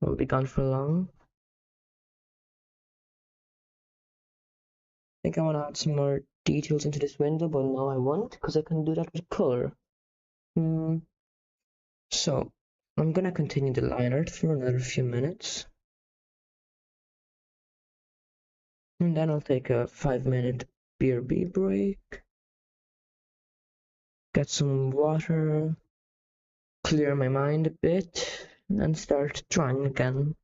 I'll be gone for long. I think I want to add some more details into this window, but no, I won't, because I can do that with color. So I'm gonna continue the line art for another few minutes, and then I'll take a 5-minute BRB break, get some water, clear my mind a bit, and start drawing again.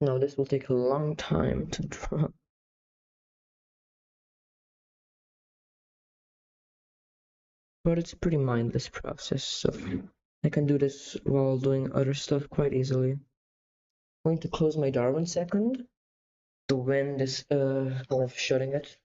Now this will take a long time to draw. But it's a pretty mindless process, so I can do this while doing other stuff quite easily. I'm going to close my door 1 second. The wind is kind of shutting it.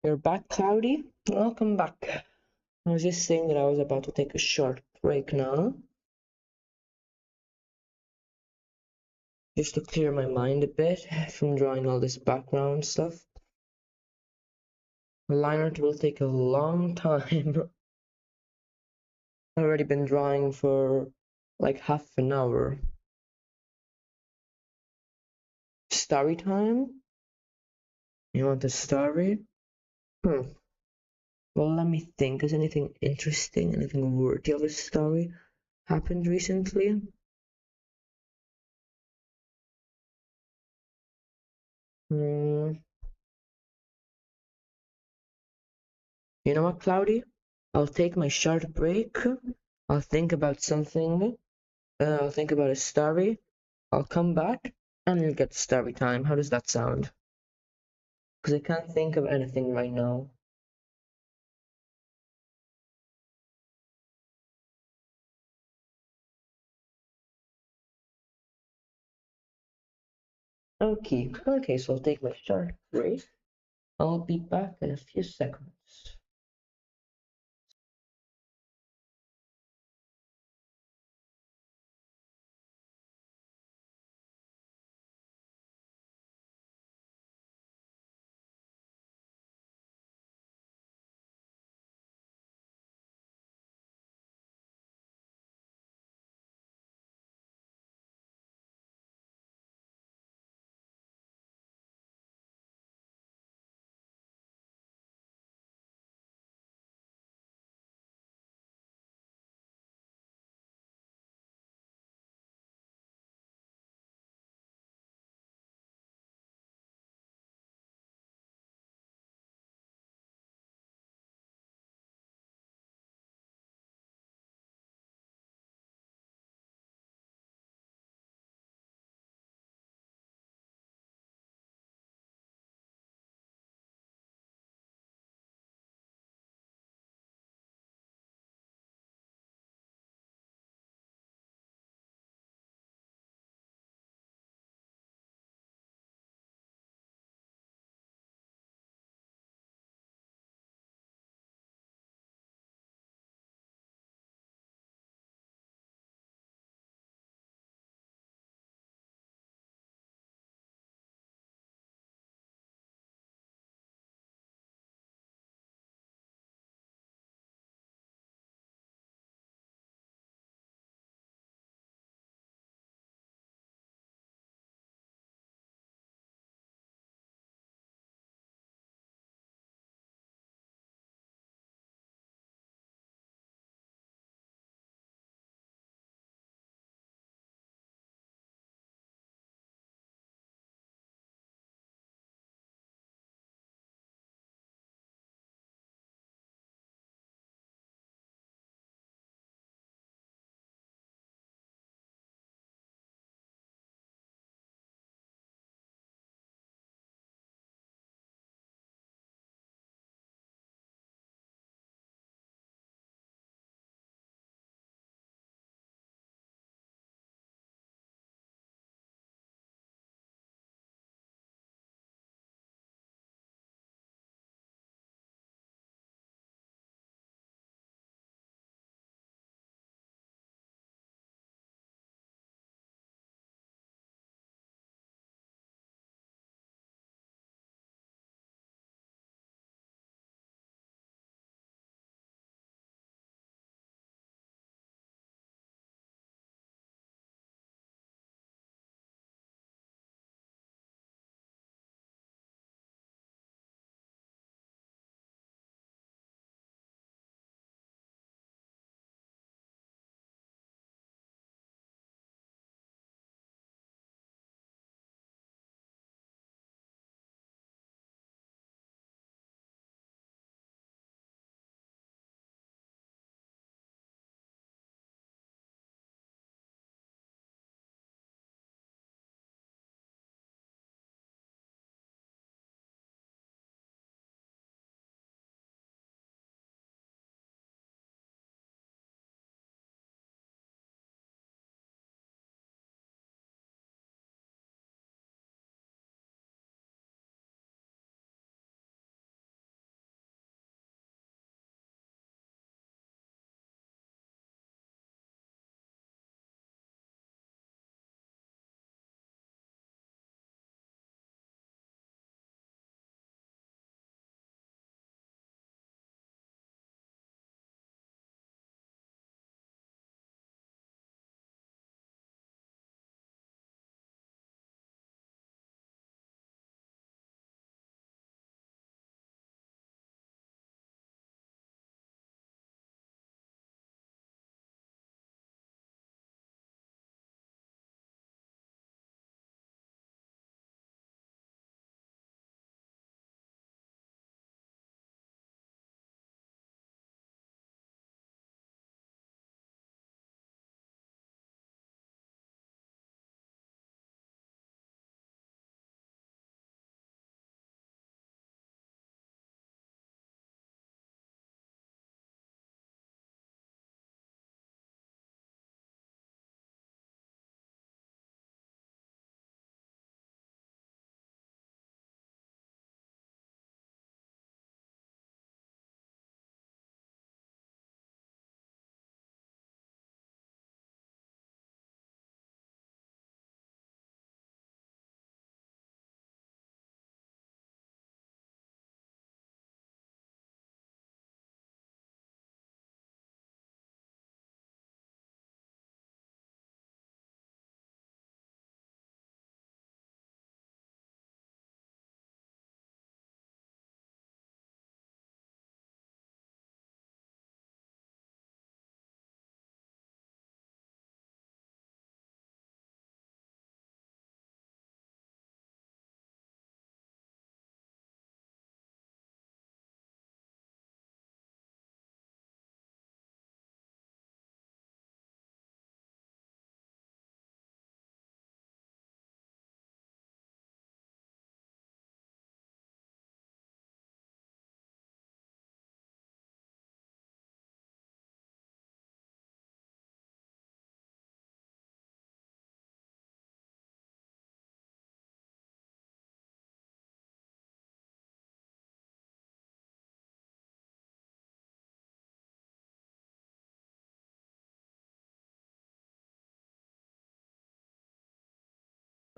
You're back, Cloudy? Welcome back. I was just saying that I was about to take a short break now, just to clear my mind a bit from drawing all this background stuff. The line art will take a long time. I've already been drawing for like half an hour. Story time? You want a story? Hmm. Well, let me think. Has anything interesting, anything worthy of a story happened recently? Hmm. You know what, Cloudy? I'll take my short break. I'll think about something. I'll think about a story. I'll come back and we'll get story time. How does that sound? Because I can't think of anything right now. Okay, so I'll take my short break. I'll be back in a few seconds.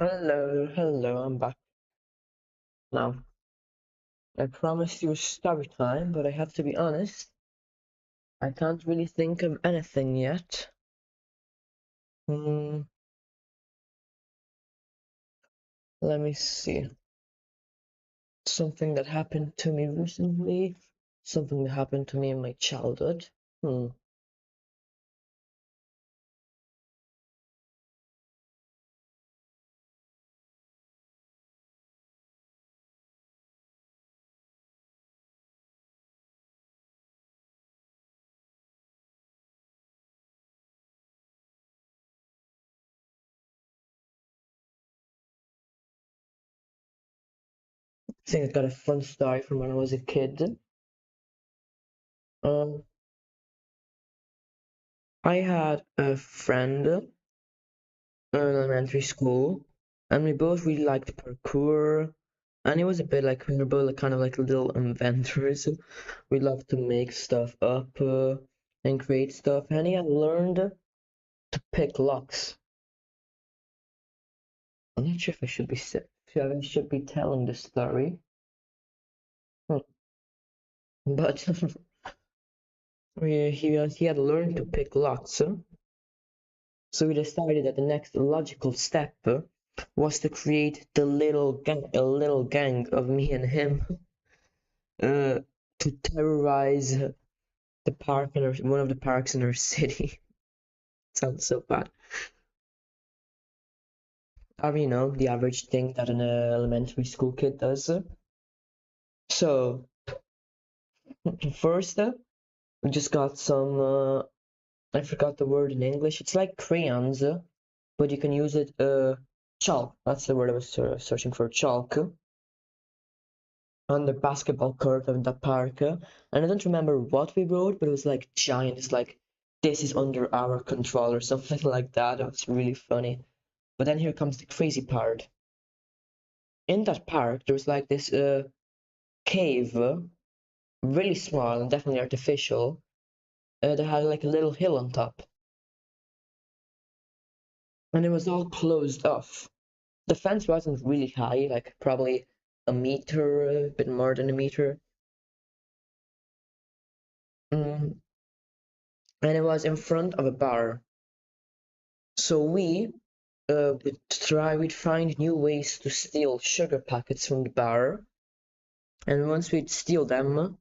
Hello, hello, I'm back now. I promised you a story time, but I have to be honest, I can't really think of anything yet. Hmm, let me see. Something that happened to me recently, something that happened to me in my childhood. Hmm. I think I got a fun story from when I was a kid. Um, I had a friend in elementary school, and we both really liked parkour. And it was a bit like we were both like, kind of like little inventors. We loved to make stuff up and create stuff. And he had learned to pick locks. I'm not sure if I should be telling this story, hmm, but he had learned to pick locks. So we decided that the next logical step was to create a little gang of me and him uh, to terrorize the park in one of the parks in our city. Sounds so bad. You know, the average thing that an elementary school kid does. So first, we just got some. I forgot the word in English. It's like crayons, but you can use it. Chalk. That's the word I was searching for. Chalk on the basketball court of the park. And I don't remember what we wrote, but it was like giant. It's like this is under our control or something like that. It was really funny. But then here comes the crazy part. In that park, there was like this cave, really small and definitely artificial, that had like a little hill on top. And it was all closed off. The fence wasn't really high, like probably a meter, a bit more than a meter. Mm. And it was in front of a bar. So we'd find new ways to steal sugar packets from the bar. And once we'd steal them,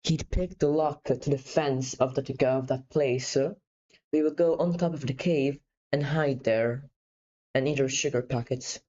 he'd pick the lock to the fence of that place. We would go on top of the cave and hide there and eat our sugar packets.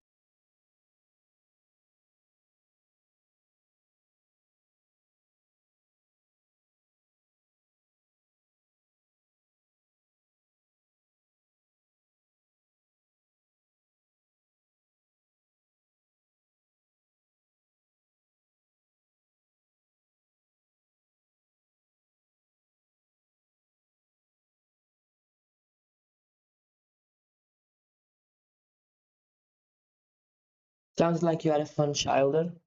Sounds like you had a fun childhood.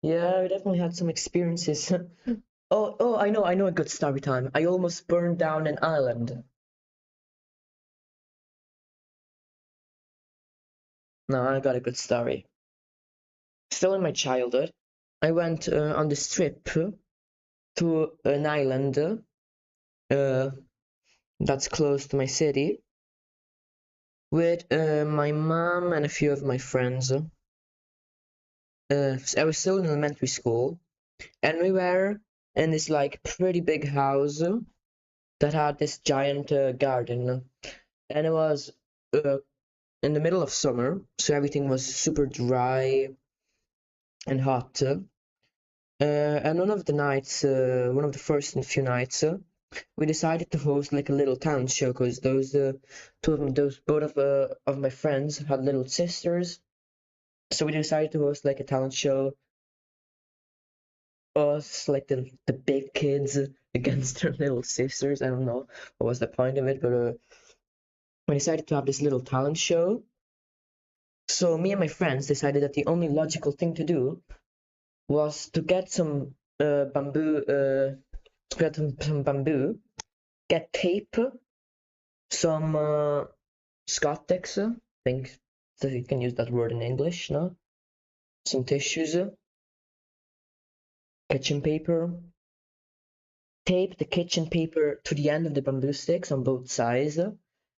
Yeah, we definitely had some experiences. I know a good story time. I almost burned down an island. No, I got a good story. Still in my childhood, I went on this trip to an island uh, that's close to my city with my mom and a few of my friends. I was still in elementary school, and we were in this like pretty big house that had this giant garden, and it was uh, in the middle of summer, so everything was super dry and hot. And one of the first few nights, we decided to host like a little talent show because those both of my friends had little sisters, so we decided to host like a talent show. Us like the big kids against their little sisters. I don't know what was the point of it, but we decided to have this little talent show. So me and my friends decided that the only logical thing to do was to get some bamboo, get tape, some Scottex, I think so you can use that word in English, no? Some tissues, kitchen paper. Tape the kitchen paper to the end of the bamboo sticks on both sides,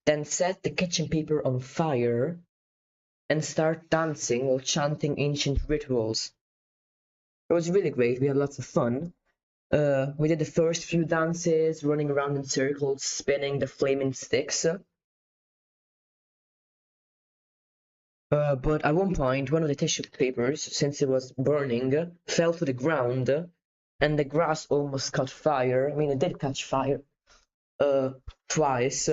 then set the kitchen paper on fire and start dancing or chanting ancient rituals. It was really great. We had lots of fun. We did the first few dances, running around in circles, spinning the flaming sticks. But at one point, one of the tissue papers, since it was burning, fell to the ground, and the grass almost caught fire. I mean, it did catch fire twice.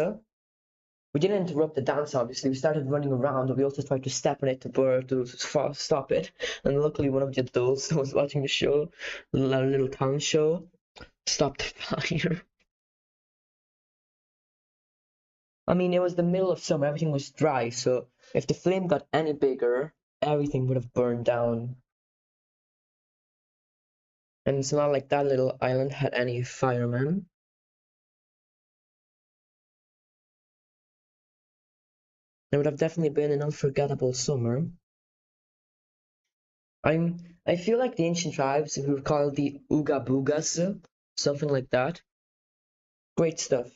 We didn't interrupt the dance, obviously. We started running around, but we also tried to step on it to stop it. And luckily, one of the adults that was watching the show, the little town show, stopped the fire. I mean, it was the middle of summer, everything was dry, so if the flame got any bigger, everything would have burned down. And it's not like that little island had any firemen. It would have definitely been an unforgettable summer. I feel like the ancient tribes were called the Ooga Boogas, something like that. Great stuff.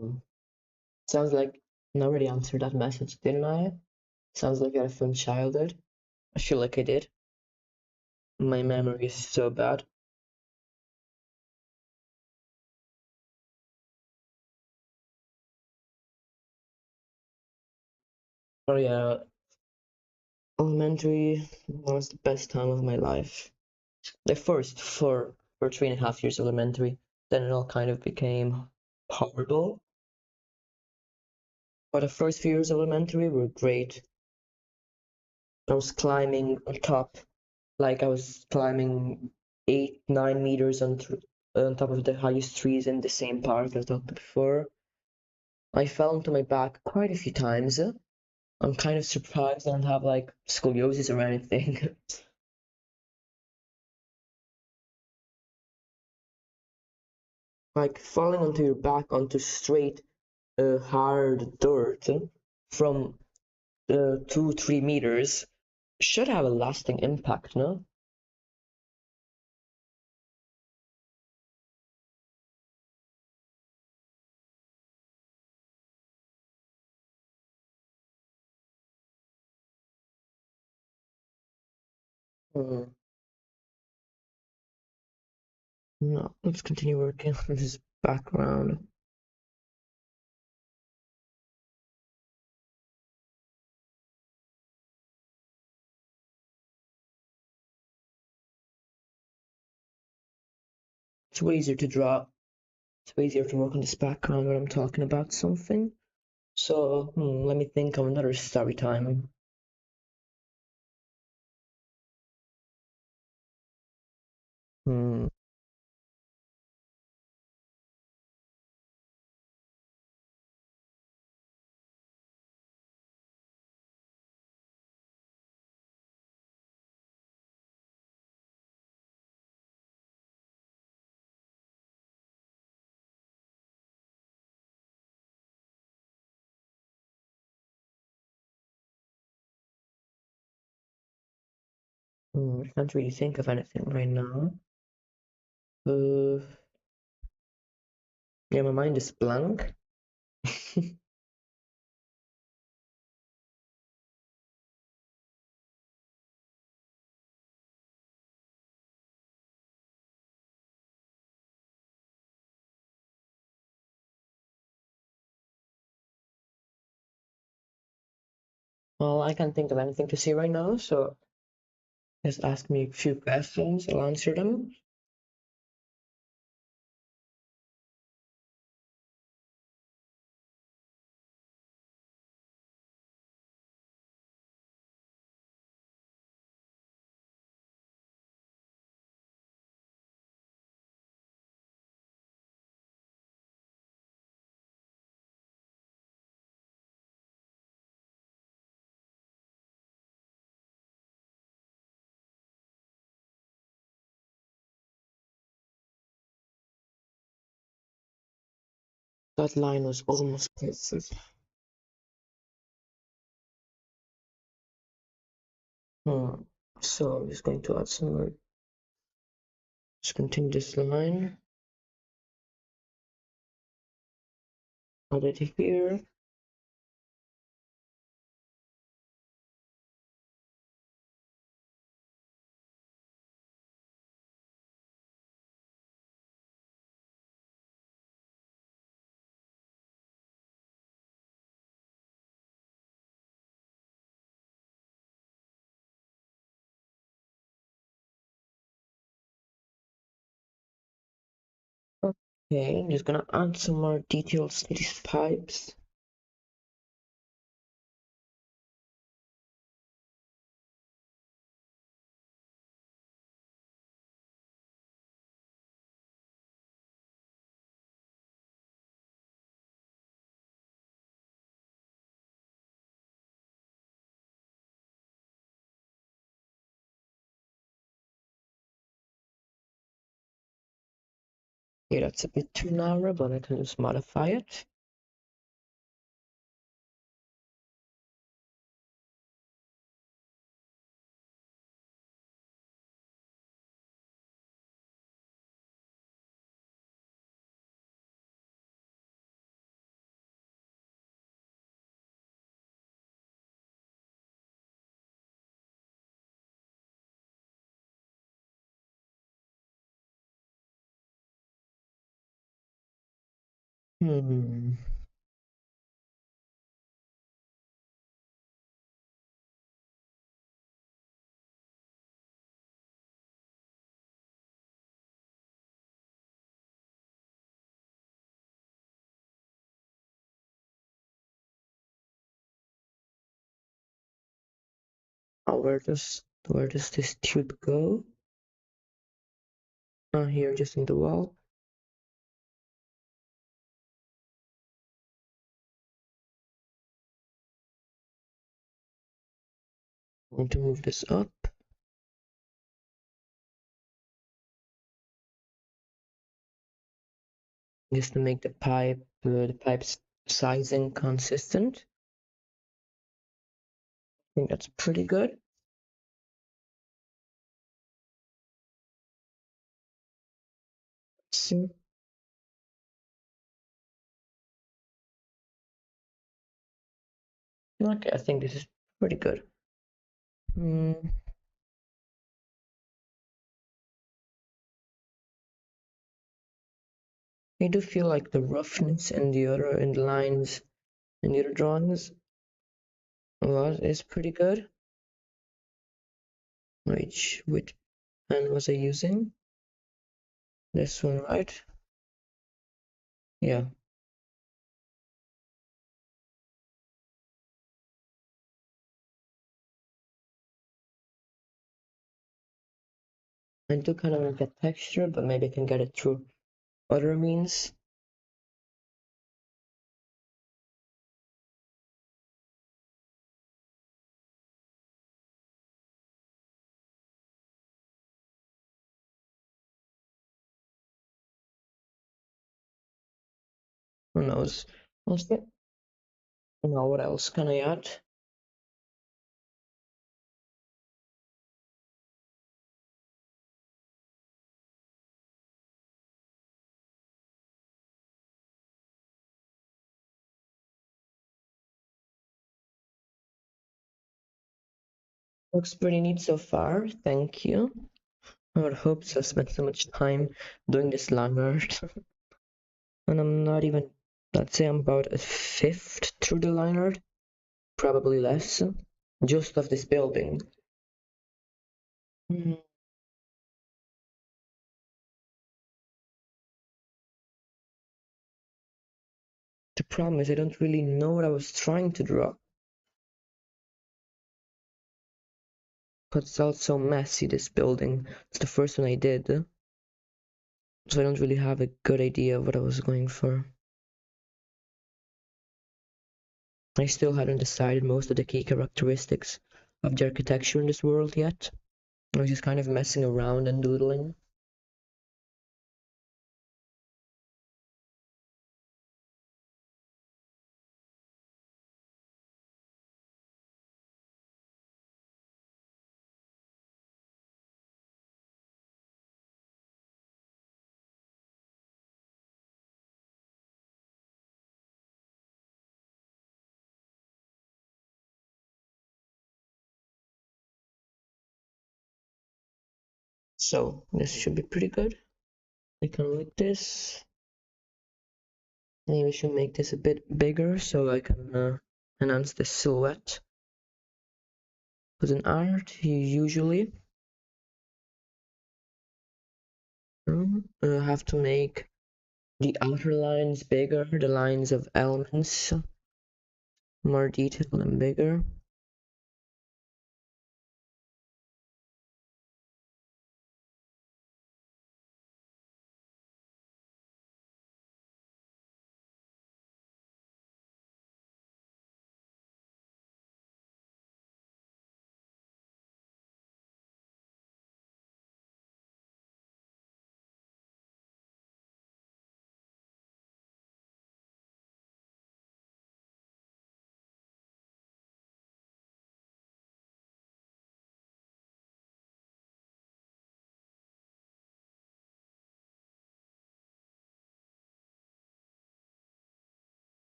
Mm. Sounds like I already answered that message, didn't I? Sounds like I had a fun childhood. I feel like I did. My memory is so bad. Oh yeah, elementary was the best time of my life. The first for 3.5 years elementary, then it all kind of became horrible. But the first few years elementary were great. I was climbing on top, like I was climbing 8, 9 meters on top of the highest trees in the same park as I talked before. I fell onto my back quite a few times. I'm kind of surprised I don't have like scoliosis or anything. Like falling onto your back onto straight, hard dirt from 2, 3 meters should have a lasting impact, no? Hmm. No, let's continue working on this background. It's way easier to draw. It's way easier to work on this background when I'm talking about something. So, let me think of another story time. Hmm. I can't really think of anything right now. Uh, yeah, my mind is blank. Well, I can't think of anything to say right now, so just ask me a few questions, I'll answer them. That line was almost perfect. So I'm just going to add some more. Just continue this line. Add it here. Okay, I'm just gonna add some more details to these pipes. Yeah, that's a bit too narrow, but I can just modify it. Hmm. Oh, where does this tube go? Here, just in the wall. I'm going to move this up. Just to make the pipe's sizing consistent. I think that's pretty good. See? Okay, I think this is pretty good. I do feel like the roughness in the lines in the other drawings is pretty good. Which pen was I using? This one, right? Yeah. I do kind of want to get texture, but maybe I can get it through other means. Who knows? We'll see. Now, what else can I add? Looks pretty neat so far. Thank you. I would hope to spend so much time doing this line art. And I'm not even, let's say I'm about a fifth through the line art, probably less, just of this building. The problem is I don't really know what I was trying to draw. Because it's all so messy, this building. It's the first one I did. So I don't really have a good idea of what I was going for. I still hadn't decided most of the key characteristics of the architecture in this world yet. I was just kind of messing around and doodling. So this should be pretty good. I can like this. Maybe I should make this a bit bigger so I can enhance the silhouette. With an art, you usually have to make the outer lines bigger, the lines of elements more detailed and bigger.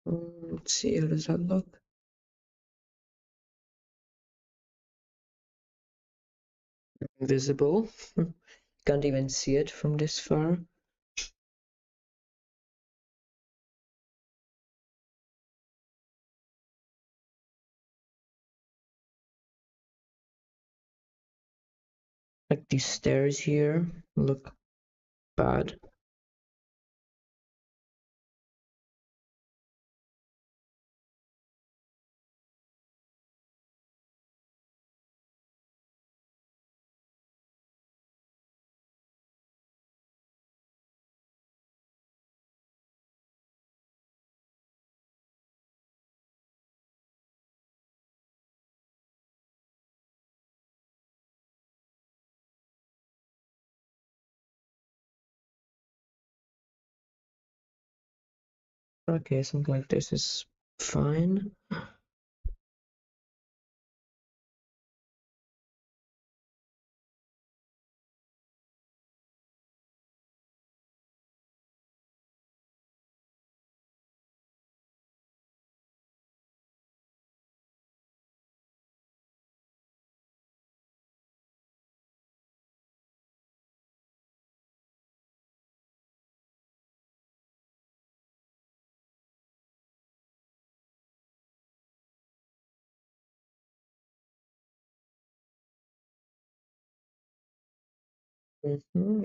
Let's see, how does that look? Invisible. Can't even see it from this far. Like these stairs here look bad. Okay, something like this is fine. I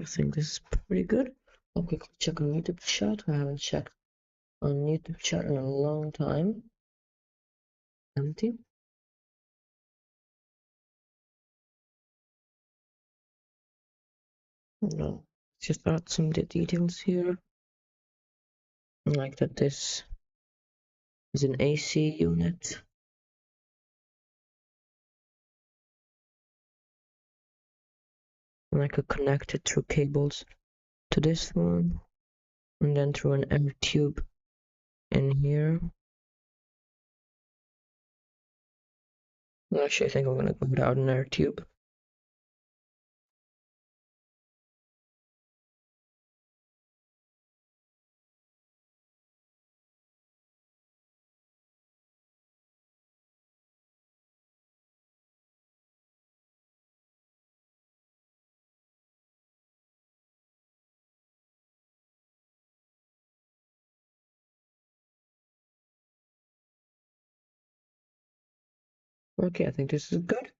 think this is pretty good. I'll quickly check on YouTube chat. I haven't checked on YouTube chat in a long time. Empty. No, just add some details here. Like that this is an AC unit. And I could connect it through cables to this one. And then through an air tube in here. Actually, I think I'm gonna go without an air tube. Okay, I think this is good.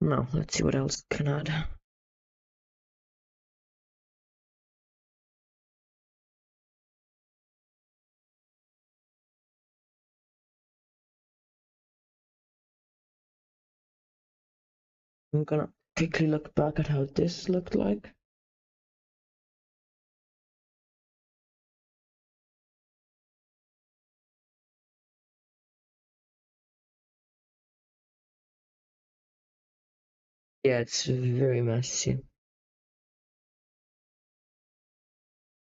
Now, let's see what else can add. I'm gonna quickly look back at how this looked like. Yeah, it's very messy.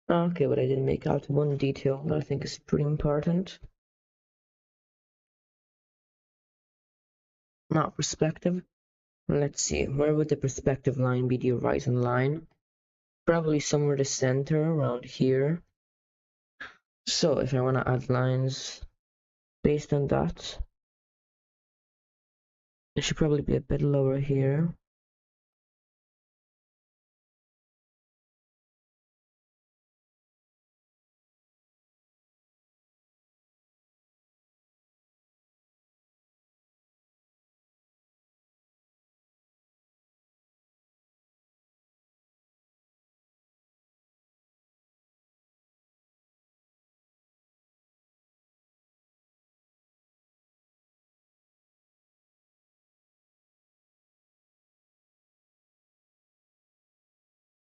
Okay, but I didn't make out one detail that I think is pretty important. Now, perspective. Let's see, where would the perspective line be the horizon line? Probably somewhere the center, around here. So if I want to add lines based on that, It should probably be a bit lower here.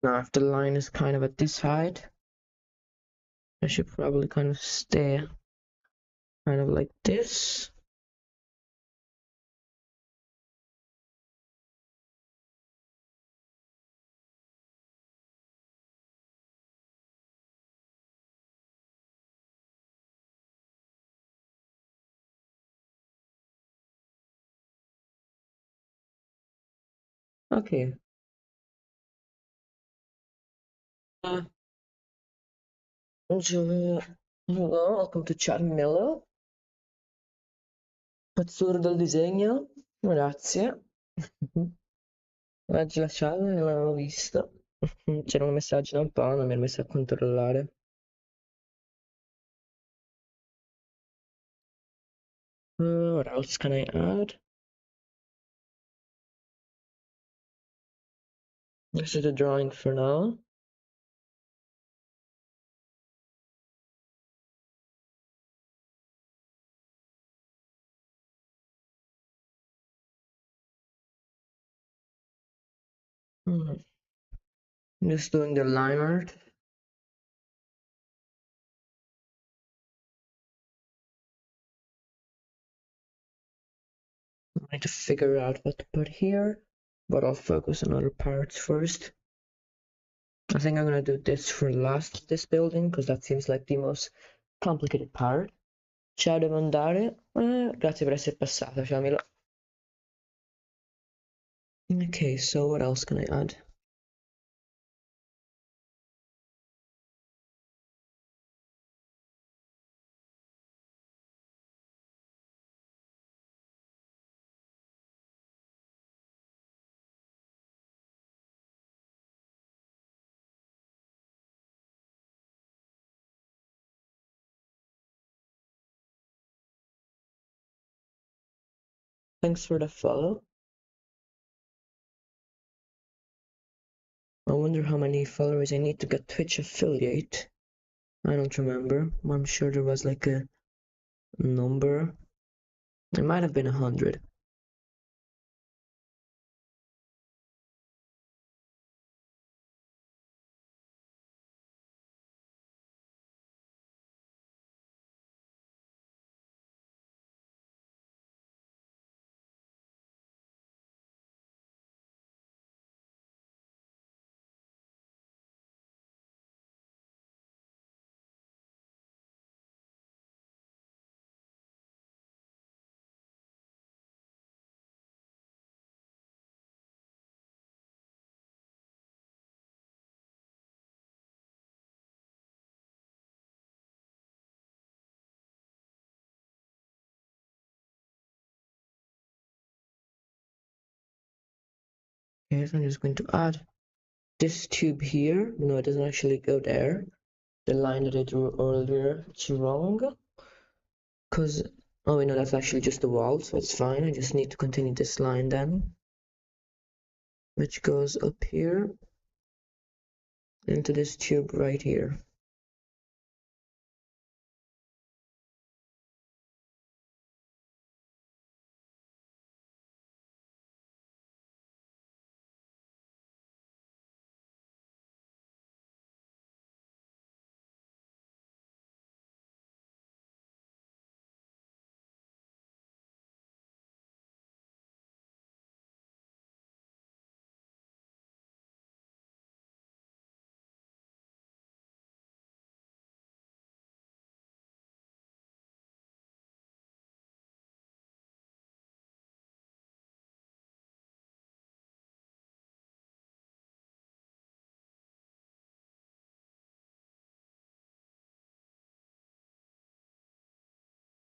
Now if the line is kind of at this height, I should probably kind of stay kind of like this. Okay. Buongiorno, welcome to Charmillo. Assurdo il disegno, grazie. Oggi la chat non l'avevo vista. C'era un messaggio da un po', non mi ero messo a controllare. What else can I add? This is the drawing for now. Just doing the line art. I need to figure out what to put here, but I'll focus on other parts first. I think I'm gonna do this for last, this building, because that seems like the most complicated part. Ciao, devo andare. Grazie per essere passata, ciao Milo. Okay, so what else can I add? Thanks for the follow. I wonder how many followers I need to get Twitch affiliate. I don't remember. I'm sure there was like a number. It might have been 100. Okay, so I'm just going to add this tube here. No, it doesn't actually go there. The line that I drew earlier, it's wrong. Because, oh wait, no, that's actually just the wall, so it's fine. I just need to continue this line then, which goes up here into this tube right here.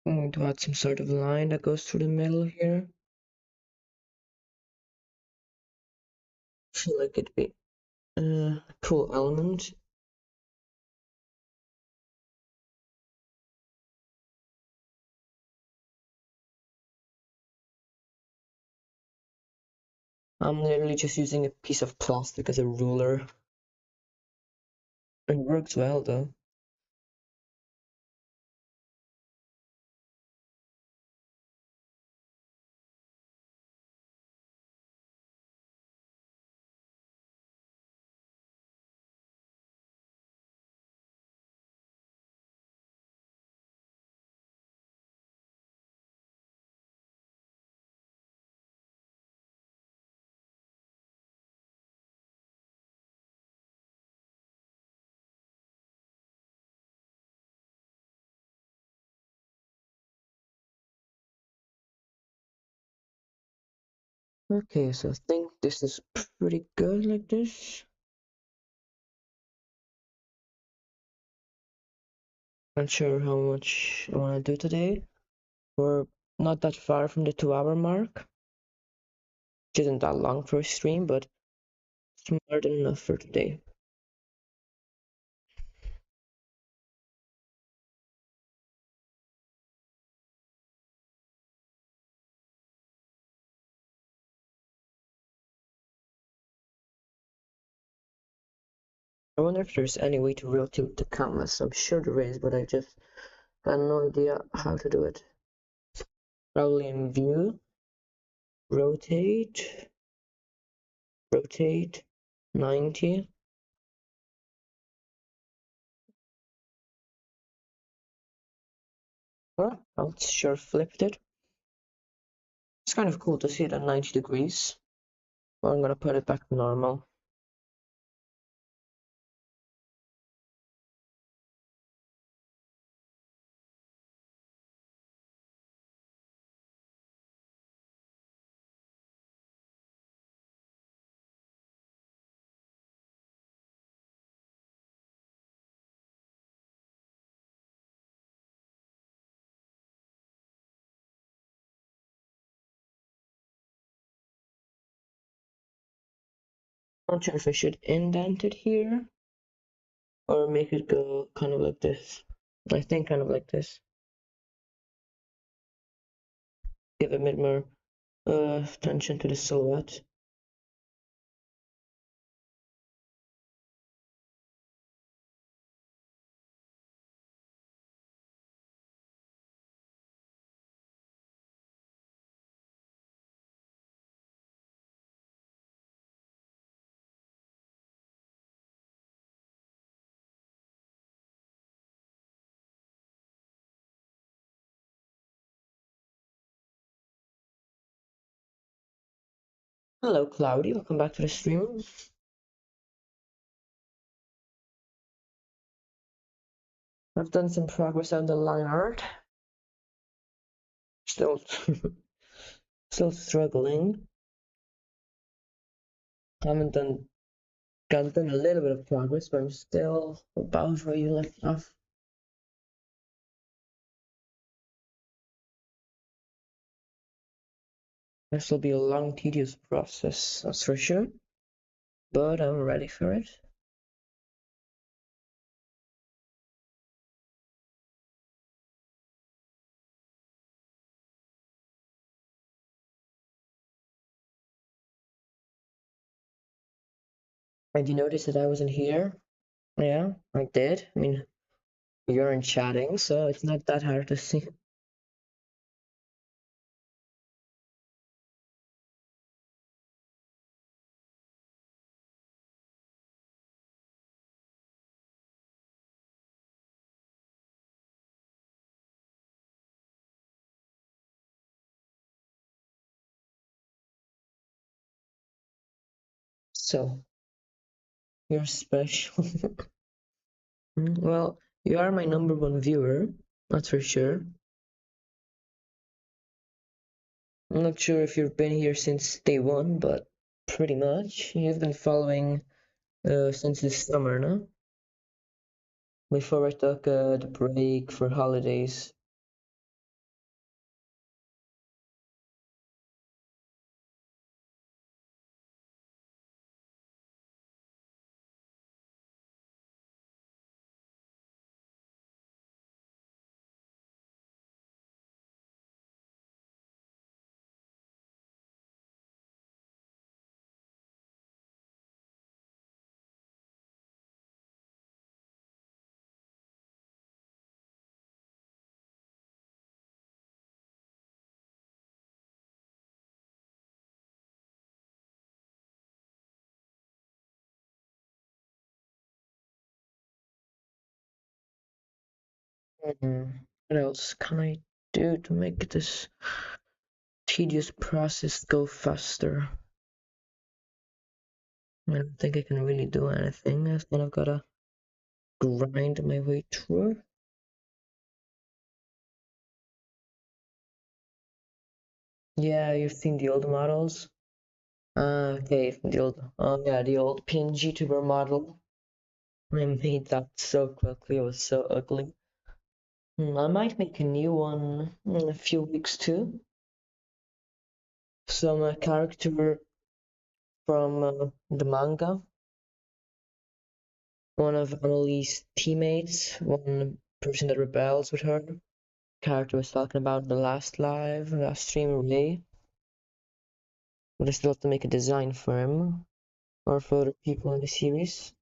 I'm going to add some sort of line that goes through the middle here. feel like it'd be a cool element. I'm literally just using a piece of plastic as a ruler. It works well though. Okay, so I think this is pretty good like this. Not sure how much I want to do today. We're not that far from the 2 hour mark, which isn't that long for a stream, but it's more than enough for today. I wonder if there's any way to rotate the canvas. I'm sure there is, but I just had no idea how to do it. Probably in view, rotate, rotate, 90. Well, I sure flipped it. It's kind of cool to see it at 90 degrees. Well, I'm gonna put it back to normal. Not sure if I should indent it here or make it go kind of like this. I think kind of like this. Give a bit more attention to the silhouette. Hello, Cloudy. Welcome back to the stream. I've done some progress on the line art. Still, still struggling. Haven't done, done a little bit of progress, but I'm still about where you left off. This will be a long, tedious process, that's for sure. But I'm ready for it. And you notice that I wasn't here? Yeah, I did. I mean, you're in chatting, so it's not that hard to see. So, you're special. Well, you are my #1 viewer, that's for sure. I'm not sure if you've been here since day one, but pretty much. You've been following since this summer, no? Before I took the break for holidays. What else can I do to make this tedious process go faster? I don't think I can really do anything. I think I've gotta grind my way through. Yeah, you've seen the old models. Okay, the old PNG tuber model. I made that so quickly, it was so ugly. I might make a new one in a few weeks too. Some character from the manga. One of Emily's teammates, one person that rebels with her. Character was talking about in the last stream Ray. But I still have to make a design for him or for other people in the series.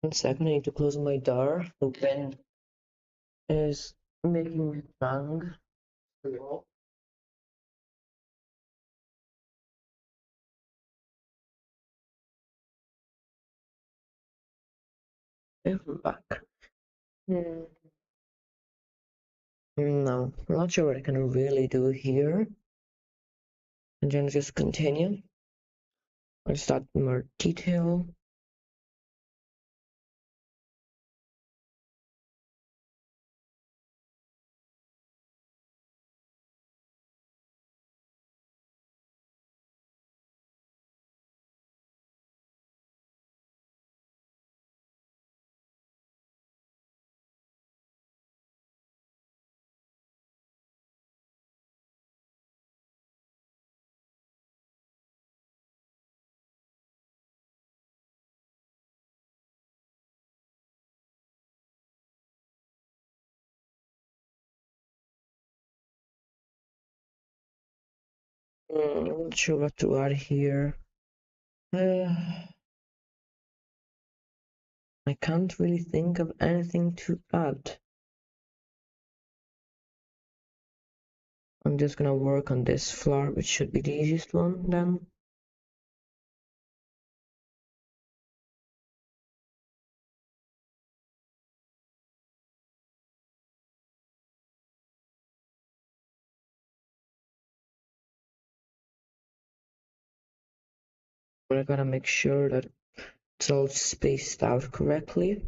One second, I need to close my door. The wind is making me bang. Okay, we're back. No, I'm not sure what I can really do here. And then just continue. Let's start more detail. I'm not sure what to add here. I can't really think of anything to add. I'm just gonna work on this floor, which should be the easiest one then. But I gotta make sure that it's all spaced out correctly.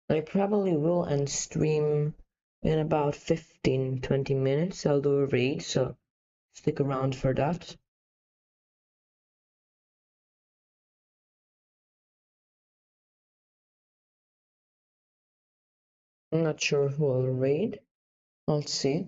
I probably will end stream in about 15-20 minutes. I'll do a raid, so stick around for that. I'm not sure who will raid. I'll see.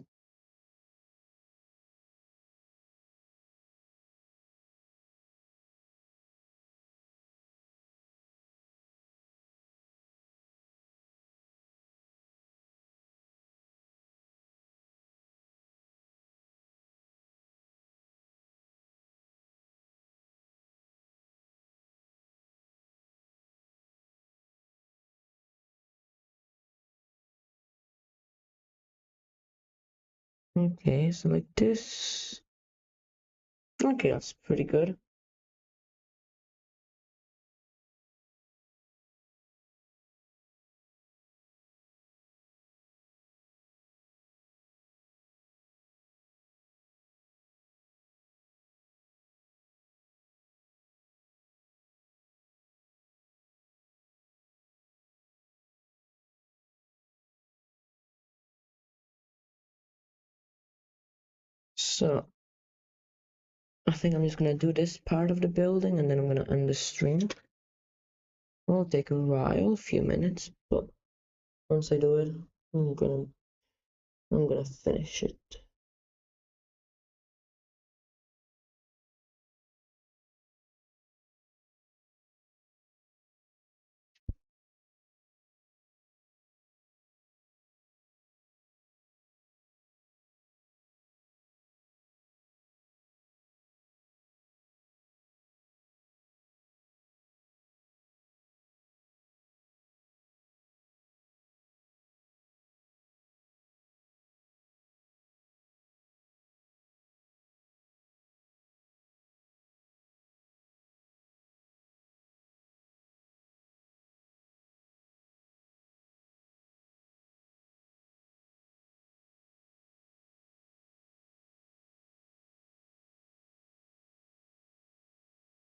Okay, so like this. Okay, that's pretty good. So I think I'm just gonna do this part of the building and then I'm gonna end the stream. It'll take a while, a few minutes, but once I do it, I'm gonna I'm gonna finish it.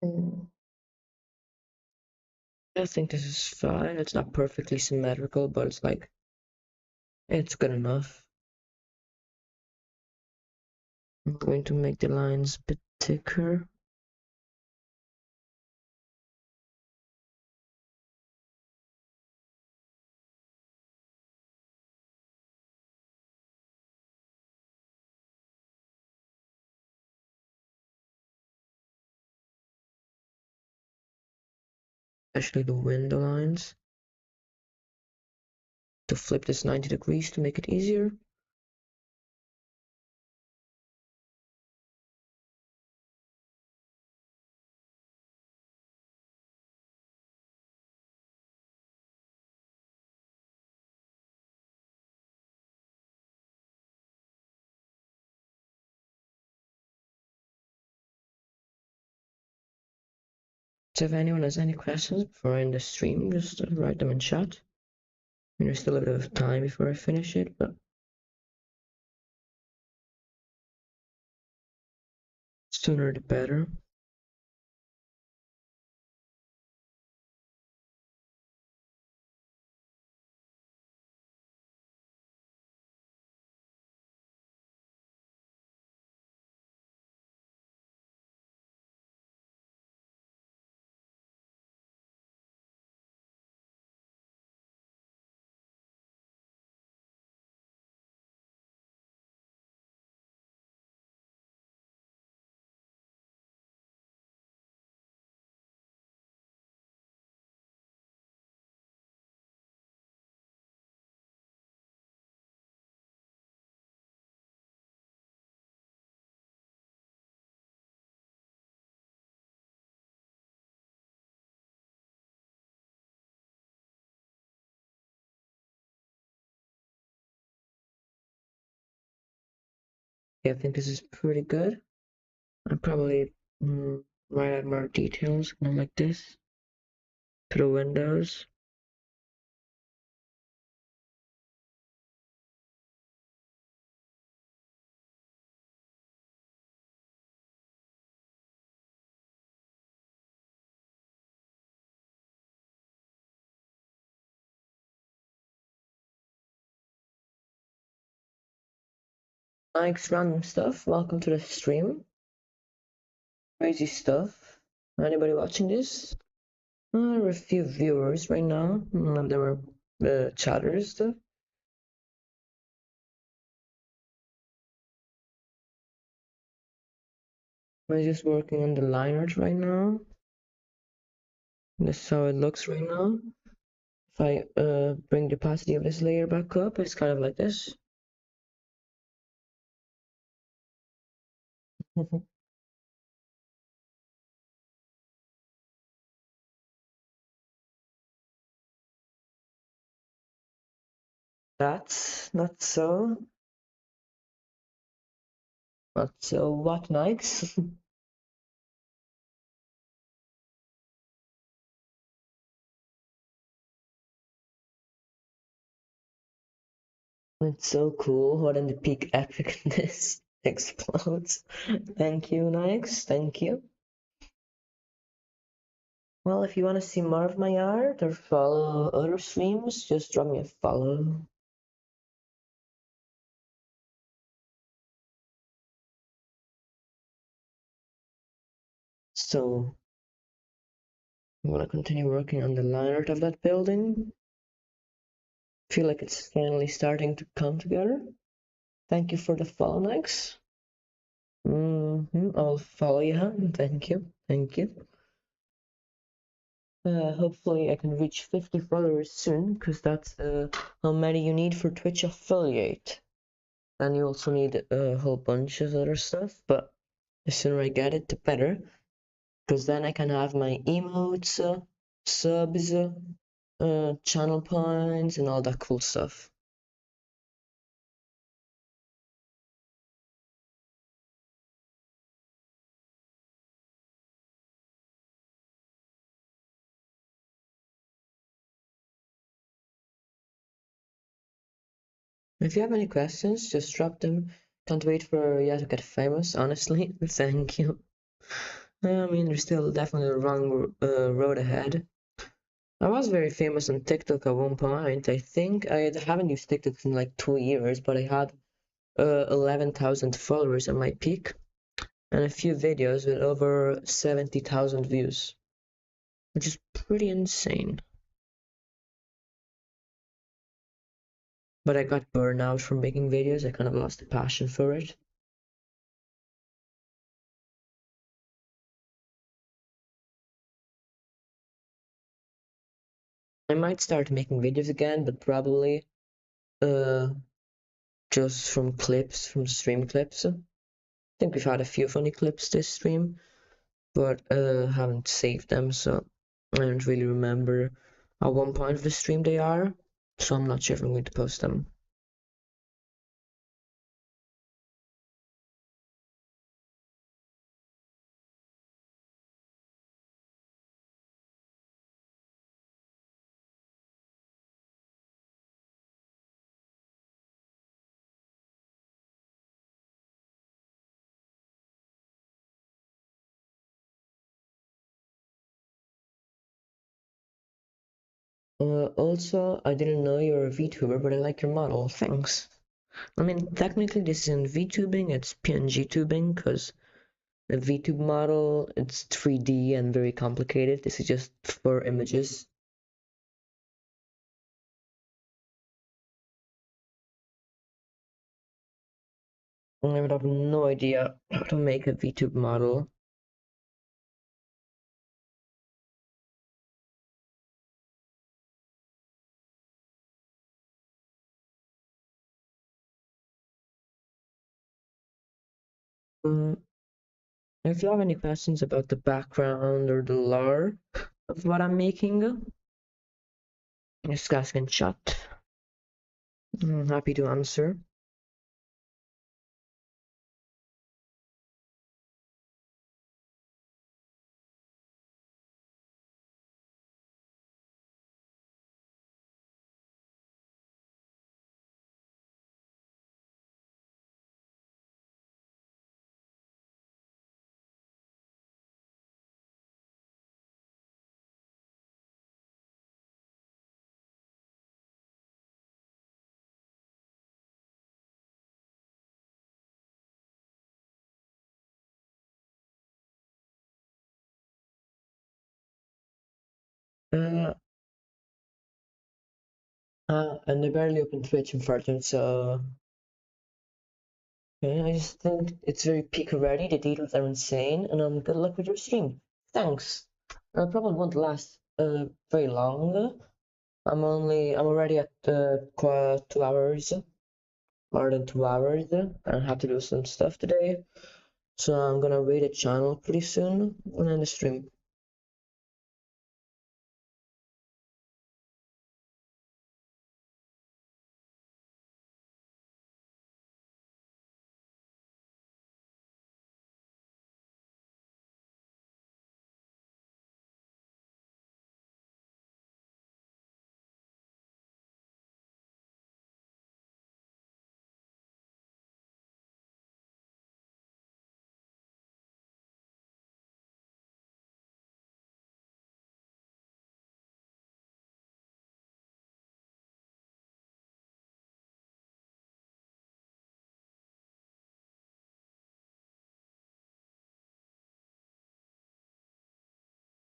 Mm. I think this is fine. It's not perfectly symmetrical, but it's like, it's good enough. I'm going to make the lines a bit thicker. Especially the window lines. To flip this 90 degrees to make it easier. So if anyone has any questions before I end the stream, just write them in chat. And there's still a bit of time before I finish it, but sooner the better. Yeah, I think this is pretty good. I probably write out more details, like this, to the windows. Likes random stuff. Welcome to the stream. Crazy stuff. Anybody watching this? There are a few viewers right now. There were chatters stuff. I'm just working on the line art right now. This is how it looks right now. If I bring the opacity of this layer back up, it's kind of like this. That's not so. Not so what Nikes? It's so cool when the peak epicness explodes. Thank you, Nikes. Thank you. Well, if you want to see more of my art or follow other streams, just drop me a follow. So I'm gonna continue working on the line art of that building. Feel like it's finally starting to come together. Thank you for the follow, next. I'll follow you. Thank you. Thank you. Hopefully I can reach 50 followers soon, because that's how many you need for Twitch affiliate. And you also need a whole bunch of other stuff, but the sooner I get it, the better, because then I can have my emotes, subs, channel points, and all that cool stuff. If you have any questions, just drop them. Can't wait for you to get famous, honestly. Thank you. I mean, there's still definitely a long road ahead. I was very famous on TikTok at one point. I think I haven't used TikTok in like 2 years, but I had 11,000 followers at my peak and a few videos with over 70,000 views, which is pretty insane. But I got burned out from making videos. I kind of lost the passion for it. I might start making videos again, but probably uh just from clips, from stream clips. I think we've had a few funny clips this stream, but haven't saved them, so I don't really remember at one point of the stream they are, so I'm not sure if I'm going to post them. Also, I didn't know you're a VTuber, but I like your model. Thanks. I mean, technically this isn't VTubing, it's PNG tubing, because the VTube model, it's 3D and very complicated. This is just for images. I would have no idea how to make a VTube model. Mm, if you have any questions about the background or the lore of what I'm making, just ask in chat. I'm happy to answer. Uh, and I barely opened Twitch, unfortunately, so okay, I just think it's very peak already. The details are insane, and good luck with your stream. Thanks. Probably won't last very long. I'm already at 2 hours, more than 2 hours, and I have to do some stuff today. So I'm gonna raid a channel pretty soon and end the stream.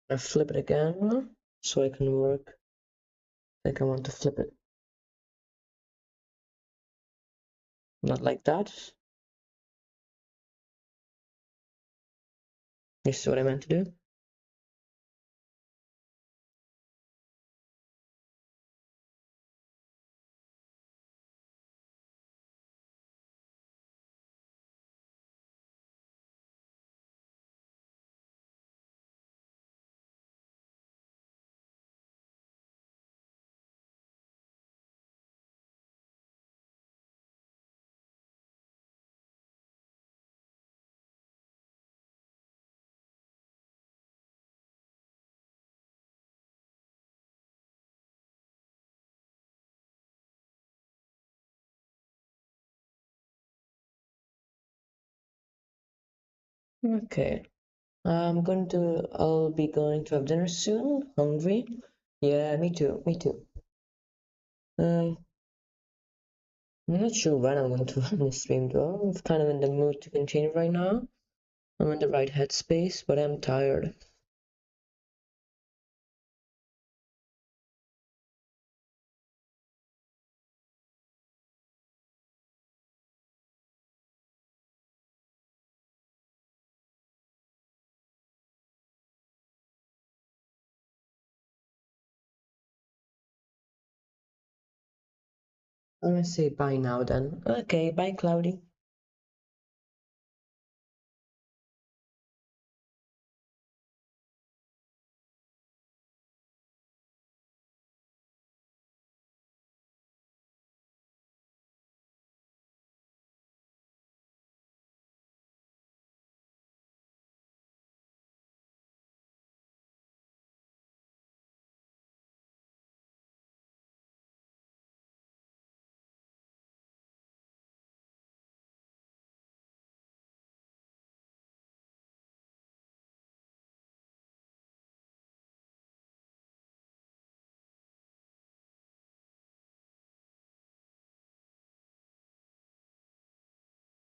I flip it again so I can work like I want to flip it. Not like that. This is what I meant to do. Okay. I'll be going to have dinner soon. Hungry? Yeah, me too. Me too. I'm not sure when I'm going to run this stream though. I'm kind of in the mood to continue right now. I'm in the right headspace, but I'm tired. I'm gonna say bye now then. Okay, bye, Cloudy.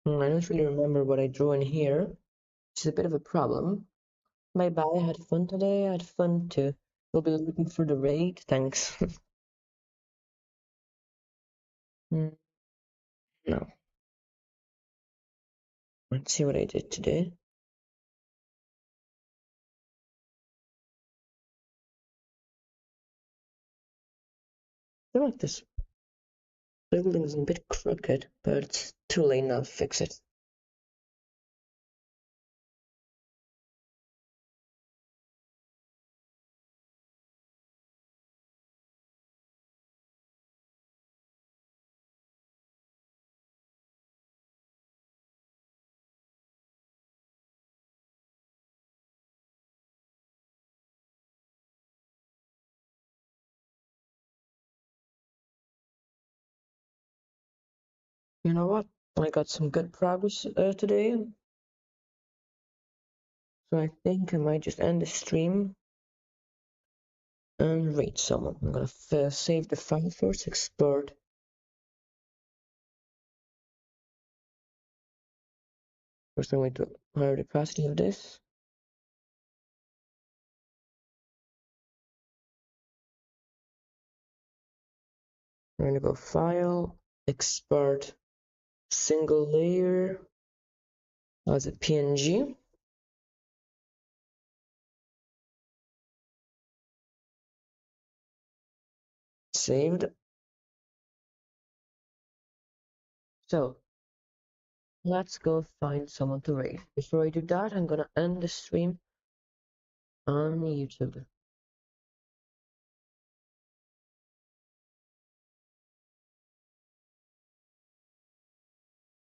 I don't really remember what I drew in here, which is a bit of a problem. Bye bye, I had fun today. I had fun too. We'll be looking for the raid. Thanks. No. Let's see what I did today. I feel like this building is a bit crooked, but it's too late now to fix it. You know what? I got some good progress today, so I think I might just end the stream and raid someone. I'm gonna save the file first, export. First, I'm going to higher the capacity of this. I'm gonna go File, Export, Single Layer as a PNG. Saved. So let's go find someone to raid. Before I do that, I'm gonna end the stream on YouTube.